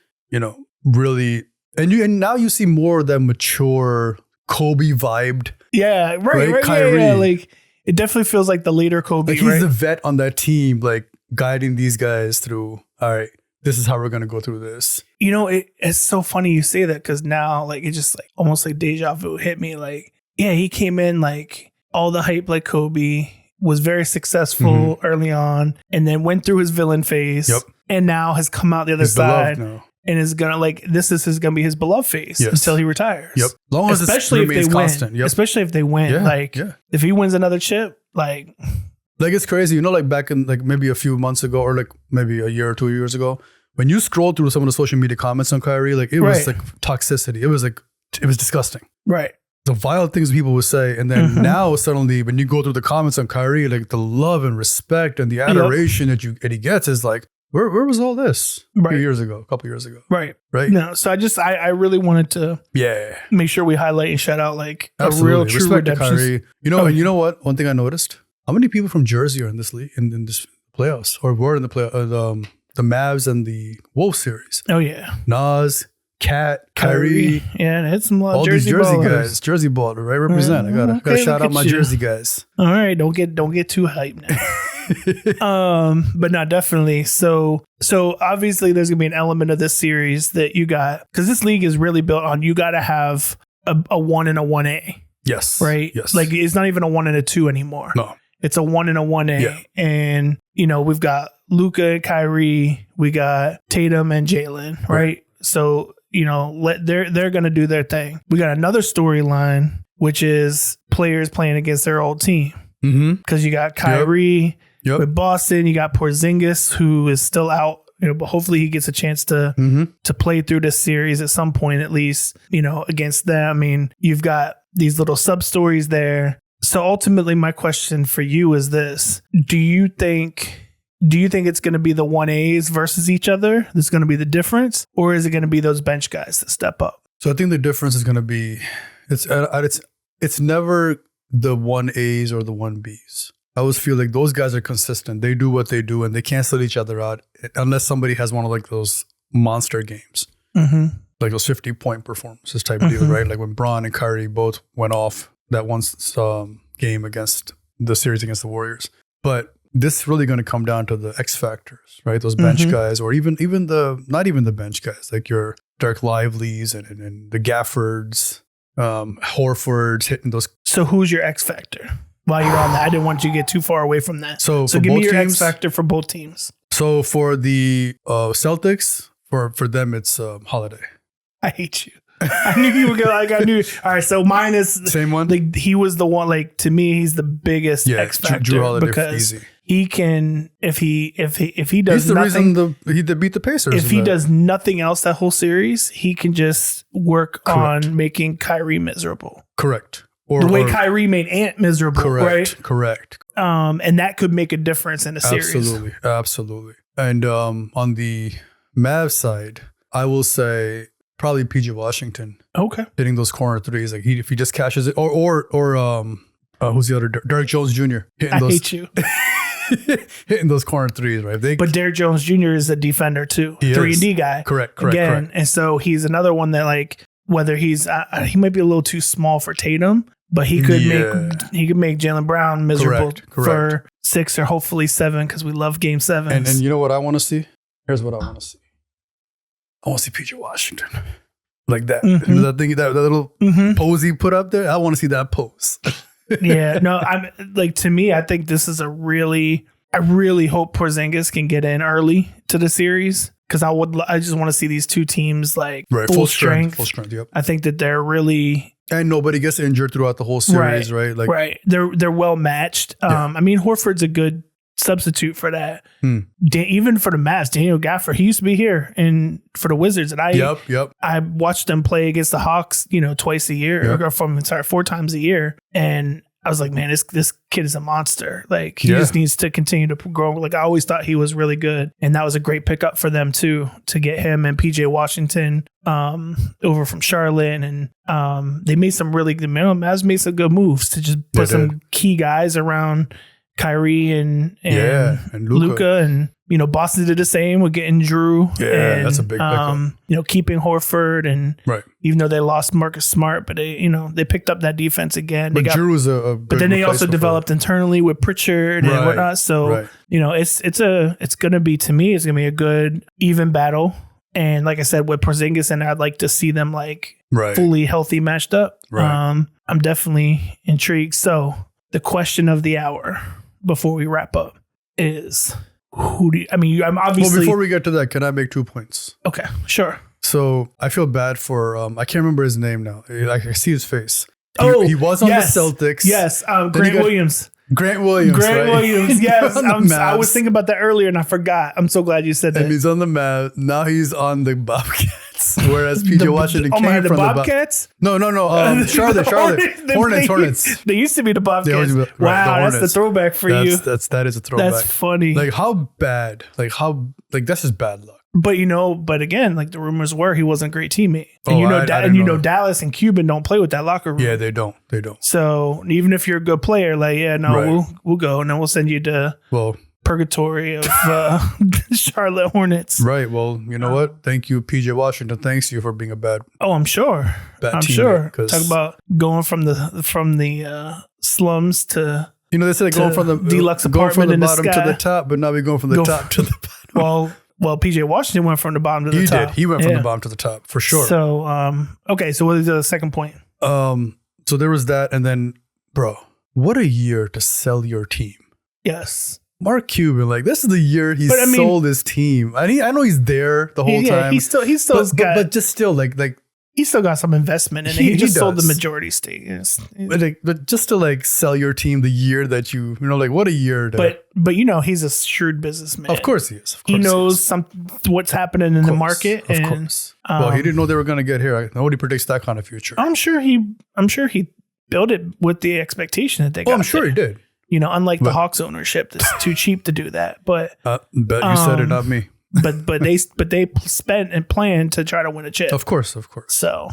[SPEAKER 2] really, and now you see more of that mature Kobe vibed.
[SPEAKER 1] Yeah, right.
[SPEAKER 2] Kyrie.
[SPEAKER 1] Yeah, like it definitely feels like the leader Kobe.
[SPEAKER 2] Like he's the vet on that team, like guiding these guys through, all right, this is how we're going to go through this.
[SPEAKER 1] It's so funny you say that because now like it just like almost like deja vu hit me. Like, yeah, he came in like all the hype like Kobe, was very successful early on and then went through his villain phase and now has come out the other side and is going to like, this is going to be his beloved phase until he retires.
[SPEAKER 2] Yep. Long as
[SPEAKER 1] especially if they
[SPEAKER 2] constant.
[SPEAKER 1] Win. Yep. Especially if they win. If he wins another chip, like
[SPEAKER 2] it's crazy. Like back in like maybe a few months ago or like maybe a year or 2 years ago, when you scroll through some of the social media comments on Kyrie, like it was like toxicity. It was disgusting.
[SPEAKER 1] Right.
[SPEAKER 2] The vile things people would say. And then now suddenly when you go through the comments on Kyrie, like the love and respect and the adoration that he gets is like, where was all this a
[SPEAKER 1] Right.
[SPEAKER 2] couple years ago?
[SPEAKER 1] Right.
[SPEAKER 2] Right.
[SPEAKER 1] No, so I really wanted to make sure we highlight and shout out like
[SPEAKER 2] Absolutely.
[SPEAKER 1] a real true
[SPEAKER 2] Respect to
[SPEAKER 1] redemption.
[SPEAKER 2] Kyrie. And you know what? One thing I noticed: how many people from Jersey are in this league in this playoffs, or were in the the Mavs and the Wolves series?
[SPEAKER 1] Oh yeah,
[SPEAKER 2] Nas, Cat, Kyrie.
[SPEAKER 1] Yeah, and it's some
[SPEAKER 2] All
[SPEAKER 1] Jersey
[SPEAKER 2] these Jersey
[SPEAKER 1] ballers.
[SPEAKER 2] guys, Jersey baller, right? Represent. I gotta
[SPEAKER 1] Okay,
[SPEAKER 2] shout
[SPEAKER 1] look
[SPEAKER 2] out my
[SPEAKER 1] at you.
[SPEAKER 2] Jersey guys.
[SPEAKER 1] All right, don't get too hyped now. But no, definitely. So obviously there's gonna be an element of this series that you got, because this league is really built on you got to have a 1 and a 1A,
[SPEAKER 2] Yes.
[SPEAKER 1] right?
[SPEAKER 2] Yes.
[SPEAKER 1] Like it's not even a 1 and a 2 anymore.
[SPEAKER 2] No.
[SPEAKER 1] It's a 1 and a 1A.
[SPEAKER 2] Yeah.
[SPEAKER 1] And we've got Luka and Kyrie, we got Tatum and Jalen, right? So they're gonna do their thing. We got another storyline, which is players playing against their old team. Because you got Kyrie with Boston, you got Porzingis, who is still out, but hopefully he gets a chance to play through this series at some point, at least, against them. I mean, you've got these little sub stories there. So ultimately, my question for you is this: Do you think it's going to be the 1As versus each other that's going to be the difference, or is it going to be those bench guys that step up?
[SPEAKER 2] So I think the difference is going to be it's never the 1As or the 1Bs. I always feel like those guys are consistent. They do what they do, and they cancel each other out unless somebody has one of like those monster games, like those 50-point performances type deals, right? Like when Bron and Kyrie both went off that one game against the series against the Warriors. But this is really going to come down to the X factors, right? Those bench guys, or even not even the bench guys, like your Dirk Lively's and the Gaffords, Horfords hitting those.
[SPEAKER 1] So who's your X factor? While you're on that, I didn't want you to get too far away from that.
[SPEAKER 2] So
[SPEAKER 1] give me your X factor for both teams.
[SPEAKER 2] So for the Celtics, for them, it's Holiday.
[SPEAKER 1] I hate you. I knew you were gonna. Like, I knew. All right, so mine is
[SPEAKER 2] same one.
[SPEAKER 1] Like he was the one. Like to me, he's the biggest X factor
[SPEAKER 2] Drew Holiday,
[SPEAKER 1] because
[SPEAKER 2] easy.
[SPEAKER 1] He can if he does
[SPEAKER 2] He's the
[SPEAKER 1] nothing,
[SPEAKER 2] reason he beat the Pacers.
[SPEAKER 1] If he does nothing else that whole series, he can just work on making Kyrie miserable.
[SPEAKER 2] Correct.
[SPEAKER 1] Or the way Kyrie made Ant miserable.
[SPEAKER 2] Correct.
[SPEAKER 1] Right.
[SPEAKER 2] Correct.
[SPEAKER 1] And that could make a difference in a series.
[SPEAKER 2] Absolutely. And on the Mavs side, I will say probably PJ Washington.
[SPEAKER 1] Okay.
[SPEAKER 2] Hitting those corner threes, like if he just cashes it, or who's the other? Derek Jones Jr.
[SPEAKER 1] Hate you.
[SPEAKER 2] Hitting those corner threes, right?
[SPEAKER 1] But Derek Jones Jr. is a defender too, 3-and-D guy.
[SPEAKER 2] Correct.
[SPEAKER 1] And so he's another one that like whether he's he might be a little too small for Tatum, but he could make Jaylen Brown miserable for 6 or hopefully 7 because we love Game 7.
[SPEAKER 2] And you know what I want to see? Here's what I want to see. I want to see PJ Washington like that. That thing, that little pose he put up there. I want to see that pose.
[SPEAKER 1] Yeah, no, I'm like, to me, I think this is I really hope Porzingis can get in early to the series because I just want to see these two teams like full strength.
[SPEAKER 2] Full strength. Yep.
[SPEAKER 1] I think that they're really.
[SPEAKER 2] And nobody gets injured throughout the whole series, right? Like,
[SPEAKER 1] right. They're well matched. I mean, Horford's a good substitute for that. Even for the Mavs, Daniel Gafford, he used to be here and for the Wizards, and I watched them play against the Hawks, twice a year, or 4 times a year, and I was like, man, this kid is a monster. Like he just needs to continue to grow. Like I always thought he was really good, and that was a great pickup for them too, to get him and PJ Washington over from Charlotte, and they made some really good. Mavs made some good moves to just put some key guys around Kyrie and Luka, and Boston did the same with getting Drew.
[SPEAKER 2] Yeah,
[SPEAKER 1] and,
[SPEAKER 2] that's a big pickup.
[SPEAKER 1] Keeping Horford, and even though they lost Marcus Smart, but they picked up that defense again.
[SPEAKER 2] But Drew was a good
[SPEAKER 1] but then they also developed internally with Pritchard and whatnot. So it's gonna be, to me, it's gonna be a good even battle. And like I said, with Porzingis, and I'd like to see them fully healthy matched up. I'm definitely intrigued. So the question of the hour before we wrap up is, I'm obviously...
[SPEAKER 2] Well, before we get to that, can I make 2 points?
[SPEAKER 1] Okay, sure.
[SPEAKER 2] So I feel bad for, I can't remember his name now. I see his face. He was on the Celtics.
[SPEAKER 1] Yes, Grant Williams.
[SPEAKER 2] Grant Williams,
[SPEAKER 1] yes. I was thinking about that earlier and I forgot. I'm so glad you said that.
[SPEAKER 2] And he's on the Mavs. Now he's on the Bobcats. Whereas PJ Washington came
[SPEAKER 1] the
[SPEAKER 2] from
[SPEAKER 1] Bobcats?
[SPEAKER 2] No. Charlotte. Hornets.
[SPEAKER 1] They used to be the Bobcats.
[SPEAKER 2] They always be- right,
[SPEAKER 1] wow,
[SPEAKER 2] the
[SPEAKER 1] that's the
[SPEAKER 2] Hornets.
[SPEAKER 1] throwback for you.
[SPEAKER 2] That is a throwback.
[SPEAKER 1] That's funny.
[SPEAKER 2] Like how bad? That's just bad luck.
[SPEAKER 1] But again, like the rumors were he wasn't a great teammate. And
[SPEAKER 2] I didn't know that.
[SPEAKER 1] Dallas and Cuban don't play with that locker room.
[SPEAKER 2] Yeah, they don't.
[SPEAKER 1] So even if you're a good player,
[SPEAKER 2] Right.
[SPEAKER 1] we'll go and then we'll send you to purgatory of Charlotte Hornets.
[SPEAKER 2] Right. Well, you know what? Thank you, PJ Washington. Thanks you for being a bad.
[SPEAKER 1] Oh, I'm sure.
[SPEAKER 2] Bad
[SPEAKER 1] sure.
[SPEAKER 2] teammate,
[SPEAKER 1] Talk about going from the slums to.
[SPEAKER 2] They said like going from the
[SPEAKER 1] deluxe
[SPEAKER 2] going from
[SPEAKER 1] apartment
[SPEAKER 2] the
[SPEAKER 1] in the
[SPEAKER 2] bottom to
[SPEAKER 1] sky.
[SPEAKER 2] the top, but now we're going from the top to the bottom.
[SPEAKER 1] Well, PJ Washington went from the bottom to the
[SPEAKER 2] He
[SPEAKER 1] top.
[SPEAKER 2] did. He went from the bottom to the top for sure.
[SPEAKER 1] So, okay. So what is the second point?
[SPEAKER 2] So there was that, and then, bro, what a year to sell your team.
[SPEAKER 1] Yes.
[SPEAKER 2] Mark Cuban, like this is the year he sold his team. I know he's there the whole time.
[SPEAKER 1] He still
[SPEAKER 2] but just still like
[SPEAKER 1] he still got some investment in it. He just sold the majority stake.
[SPEAKER 2] But just to like sell your team the year that what a year.
[SPEAKER 1] But he's a shrewd businessman.
[SPEAKER 2] Of course he is.
[SPEAKER 1] He knows what's happening in the market.
[SPEAKER 2] Of course. Well, he didn't know they were going to get here. Nobody predicts that kind of future.
[SPEAKER 1] I'm sure he built it with the expectation that they got.
[SPEAKER 2] I'm sure he did.
[SPEAKER 1] Unlike the Hawks ownership, that's too cheap to do that. But
[SPEAKER 2] bet you said it, not me.
[SPEAKER 1] but they spent and planned to try to win a chip.
[SPEAKER 2] Of course.
[SPEAKER 1] So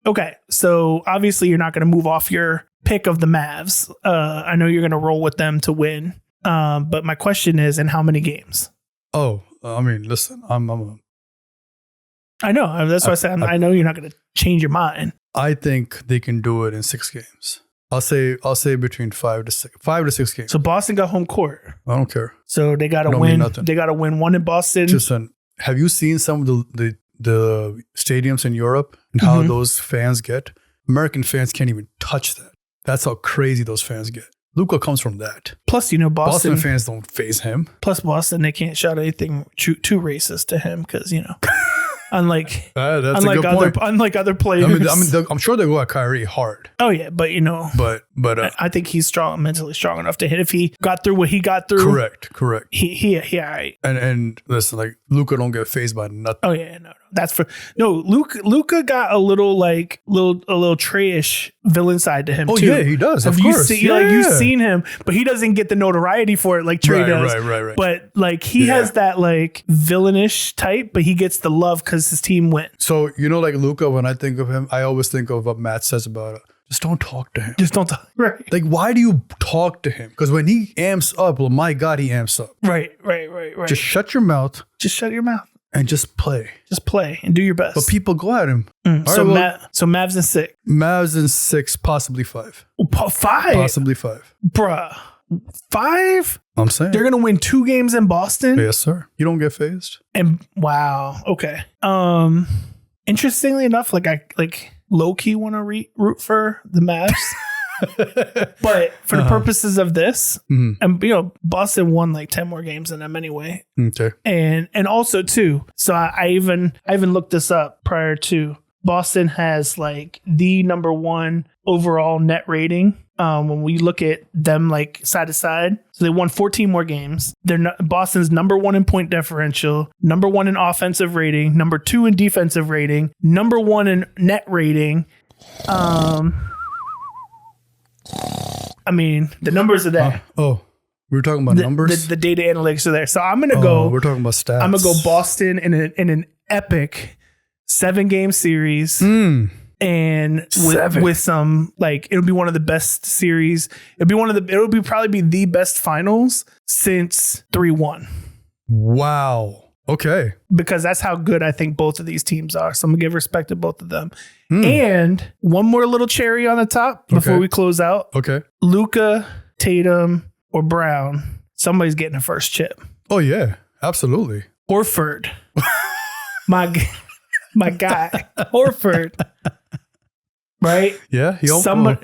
[SPEAKER 2] okay.
[SPEAKER 1] So obviously you're not going to move off your pick of the Mavs. I know you're going to roll with them to win. But my question is, in how many games?
[SPEAKER 2] Oh, I mean, listen,
[SPEAKER 1] I know. That's why I said I know you're not going to change your mind.
[SPEAKER 2] I think they can do it in 6 games. I'll say between 5 to 6 games.
[SPEAKER 1] So Boston got home court.
[SPEAKER 2] I don't care.
[SPEAKER 1] So they got to win. They got to win one in Boston.
[SPEAKER 2] Have you seen some of the stadiums in Europe and how those fans get? American fans can't even touch that. That's how crazy those fans get. Luka comes from that.
[SPEAKER 1] Plus, Boston
[SPEAKER 2] fans don't faze him.
[SPEAKER 1] Plus, Boston, they can't shout anything too racist to him because unlike other players.
[SPEAKER 2] I'm sure they go at Kyrie hard.
[SPEAKER 1] Oh yeah, but
[SPEAKER 2] but
[SPEAKER 1] I think he's mentally strong enough to hit. If he got through what he got through,
[SPEAKER 2] correct.
[SPEAKER 1] He all right.
[SPEAKER 2] And listen, like Luka don't get fazed by nothing.
[SPEAKER 1] Oh yeah, no. Luka got a little Trey-ish villain side to him too.
[SPEAKER 2] Oh yeah, he does. Of course,
[SPEAKER 1] you've seen him, but he doesn't get the notoriety for it like Trey does.
[SPEAKER 2] Right.
[SPEAKER 1] But like he has that like villainish type, but he gets the love because his team wins.
[SPEAKER 2] So like Luka, when I think of him, I always think of what Matt says about it. Just don't talk to him.
[SPEAKER 1] Just don't talk. Right.
[SPEAKER 2] Like, why do you talk to him? Because when he amps up, well, my God, he amps up.
[SPEAKER 1] Right.
[SPEAKER 2] Just shut your mouth. And just play.
[SPEAKER 1] Just play and do your best.
[SPEAKER 2] But people go at him.
[SPEAKER 1] So Mavs in 6.
[SPEAKER 2] Mavs in 6, possibly 5.
[SPEAKER 1] 5?
[SPEAKER 2] Possibly 5.
[SPEAKER 1] Bruh. 5?
[SPEAKER 2] I'm saying.
[SPEAKER 1] They're going to win 2 games in Boston?
[SPEAKER 2] Yes, sir. You don't get fazed.
[SPEAKER 1] And wow. Okay. Interestingly enough, I low-key want to root for the Mavs. But for the purposes of this, and Boston won like 10 more games than them anyway.
[SPEAKER 2] Okay.
[SPEAKER 1] And also too, so I even looked this up prior to. Boston has like the number 1 overall net rating. When we look at them like side to side, so they won 14 more games. Boston's number 1 in point differential, number 1 in offensive rating, number 2 in defensive rating, number 1 in net rating. I mean, the numbers are there.
[SPEAKER 2] We were talking about numbers.
[SPEAKER 1] The data analytics are there. So I'm gonna go.
[SPEAKER 2] We're talking about stats.
[SPEAKER 1] I'm gonna go Boston in an epic 7-game series. And with some it'll be one of the best series. It'll probably be the best finals since 3-1.
[SPEAKER 2] Wow. Okay.
[SPEAKER 1] Because that's how good I think both of these teams are. So I'm gonna give respect to both of them. And one more little cherry on the top before we close out.
[SPEAKER 2] Okay.
[SPEAKER 1] Luka, Tatum, or Brown. Somebody's getting a first chip.
[SPEAKER 2] Oh yeah, absolutely.
[SPEAKER 1] Horford. my guy. Horford. Right?
[SPEAKER 2] Yeah.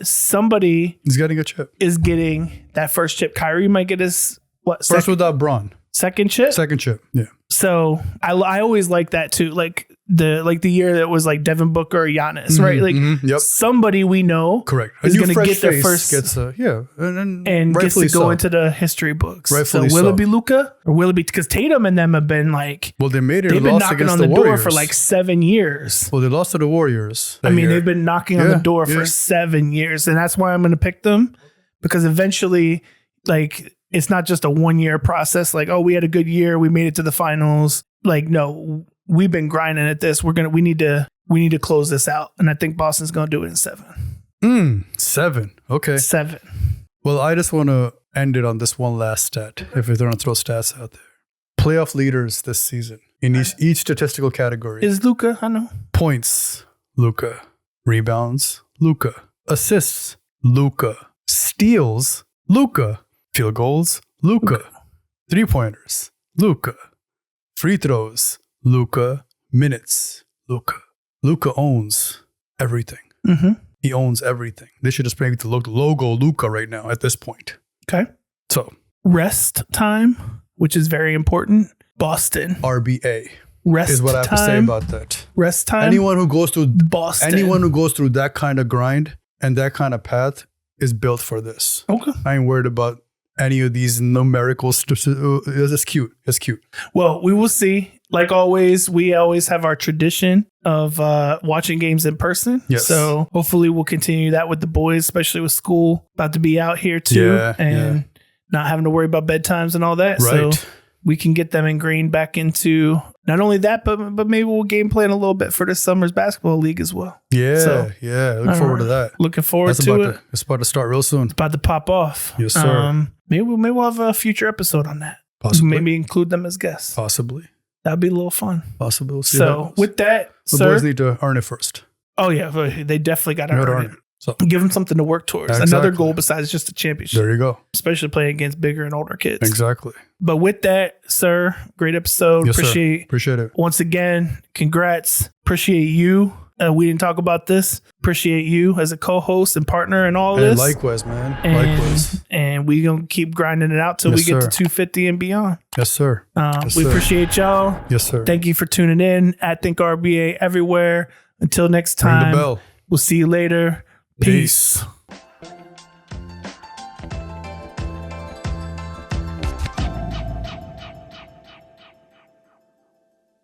[SPEAKER 1] Somebody
[SPEAKER 2] he's getting a chip.
[SPEAKER 1] Is getting that first chip. Kyrie might get his
[SPEAKER 2] first without Braun.
[SPEAKER 1] Second chip?
[SPEAKER 2] Second chip. Yeah.
[SPEAKER 1] So I always like that too. Like the year that was like Devin Booker or Giannis, right? Like somebody we know
[SPEAKER 2] correct
[SPEAKER 1] is going to get their
[SPEAKER 2] face
[SPEAKER 1] first
[SPEAKER 2] gets and
[SPEAKER 1] gets to go
[SPEAKER 2] so.
[SPEAKER 1] into the history books.
[SPEAKER 2] Rightfully
[SPEAKER 1] so will
[SPEAKER 2] so.
[SPEAKER 1] it be Luka or will it be because Tatum and them have been like
[SPEAKER 2] well, they made it.
[SPEAKER 1] They've been
[SPEAKER 2] lost
[SPEAKER 1] knocking
[SPEAKER 2] against
[SPEAKER 1] on the door
[SPEAKER 2] Warriors.
[SPEAKER 1] for like 7 years.
[SPEAKER 2] Well, they lost to the Warriors.
[SPEAKER 1] I mean,
[SPEAKER 2] year.
[SPEAKER 1] they've been knocking on the door for 7 years, and that's why I'm going to pick them because eventually, like, it's not just a 1 year process. Like, oh, we had a good year, we made it to the finals. Like, no, we've been grinding at this. We need to close this out, and I think Boston's going to do it in 7.
[SPEAKER 2] 7. Okay.
[SPEAKER 1] 7.
[SPEAKER 2] Well, I just want to end it on this one last stat. If they're going to throw stats out there, playoff leaders this season in each statistical category
[SPEAKER 1] Is Luka? I know.
[SPEAKER 2] points. Luka. Rebounds. Luka. Assists. Luka. Steals. Luka. Field goals. Luka. 3-pointers. Luka. Free throws. Luka. Minutes. Luka. Luka owns everything.
[SPEAKER 1] Mm-hmm.
[SPEAKER 2] He owns everything. They should just make the logo Luka right now at this point.
[SPEAKER 1] Okay.
[SPEAKER 2] So
[SPEAKER 1] Rest time, which is very important. Boston.
[SPEAKER 2] RBA
[SPEAKER 1] Rest
[SPEAKER 2] is what I have to say
[SPEAKER 1] time.
[SPEAKER 2] about that.
[SPEAKER 1] Rest time.
[SPEAKER 2] Anyone who goes through
[SPEAKER 1] Boston.
[SPEAKER 2] anyone who goes through that kind of grind and that kind of path is built for this.
[SPEAKER 1] Okay.
[SPEAKER 2] I ain't worried about any of these numerical stuff. It's cute. It's cute.
[SPEAKER 1] Well, we will see. Like always, we always have our tradition of watching games in person.
[SPEAKER 2] Yes.
[SPEAKER 1] So hopefully we'll continue that with the boys, especially with school about to be out here too.
[SPEAKER 2] Yeah,
[SPEAKER 1] and not having to worry about bedtimes and all that.
[SPEAKER 2] Right.
[SPEAKER 1] So we can get them ingrained back into not only that, but maybe we'll game plan a little bit for this summer's basketball league as well.
[SPEAKER 2] Yeah.
[SPEAKER 1] So,
[SPEAKER 2] Look forward to that.
[SPEAKER 1] Looking forward
[SPEAKER 2] That's
[SPEAKER 1] to
[SPEAKER 2] about
[SPEAKER 1] it.
[SPEAKER 2] it's about to start real soon.
[SPEAKER 1] About to pop off.
[SPEAKER 2] Yes, sir.
[SPEAKER 1] Maybe we'll have a future episode on that.
[SPEAKER 2] Possibly.
[SPEAKER 1] Maybe include them as guests.
[SPEAKER 2] Possibly.
[SPEAKER 1] That'd be a little fun.
[SPEAKER 2] Possibly. We'll see
[SPEAKER 1] So with that,
[SPEAKER 2] the
[SPEAKER 1] sir.
[SPEAKER 2] boys need to earn it first.
[SPEAKER 1] Oh yeah, they definitely got to
[SPEAKER 2] Gotta
[SPEAKER 1] earn it.
[SPEAKER 2] So
[SPEAKER 1] Give them something to work towards.
[SPEAKER 2] Exactly.
[SPEAKER 1] Another goal besides just a championship,
[SPEAKER 2] there you go.
[SPEAKER 1] especially playing against bigger and older kids.
[SPEAKER 2] Exactly.
[SPEAKER 1] But with that, sir, great episode.
[SPEAKER 2] Yes, sir.
[SPEAKER 1] Appreciate
[SPEAKER 2] it.
[SPEAKER 1] once again. Congrats. Appreciate you. We didn't talk about this. Appreciate you as a co-host and partner and all
[SPEAKER 2] And
[SPEAKER 1] this.
[SPEAKER 2] likewise, man. Likewise.
[SPEAKER 1] And we gonna keep grinding it out till
[SPEAKER 2] Yes,
[SPEAKER 1] we get
[SPEAKER 2] sir.
[SPEAKER 1] to 250 and beyond.
[SPEAKER 2] Yes, sir. Yes,
[SPEAKER 1] We
[SPEAKER 2] sir.
[SPEAKER 1] appreciate y'all.
[SPEAKER 2] Yes, sir.
[SPEAKER 1] Thank you for tuning in at Think RBA everywhere. Until next
[SPEAKER 2] Ring
[SPEAKER 1] time,
[SPEAKER 2] the bell.
[SPEAKER 1] we'll see you later. Peace.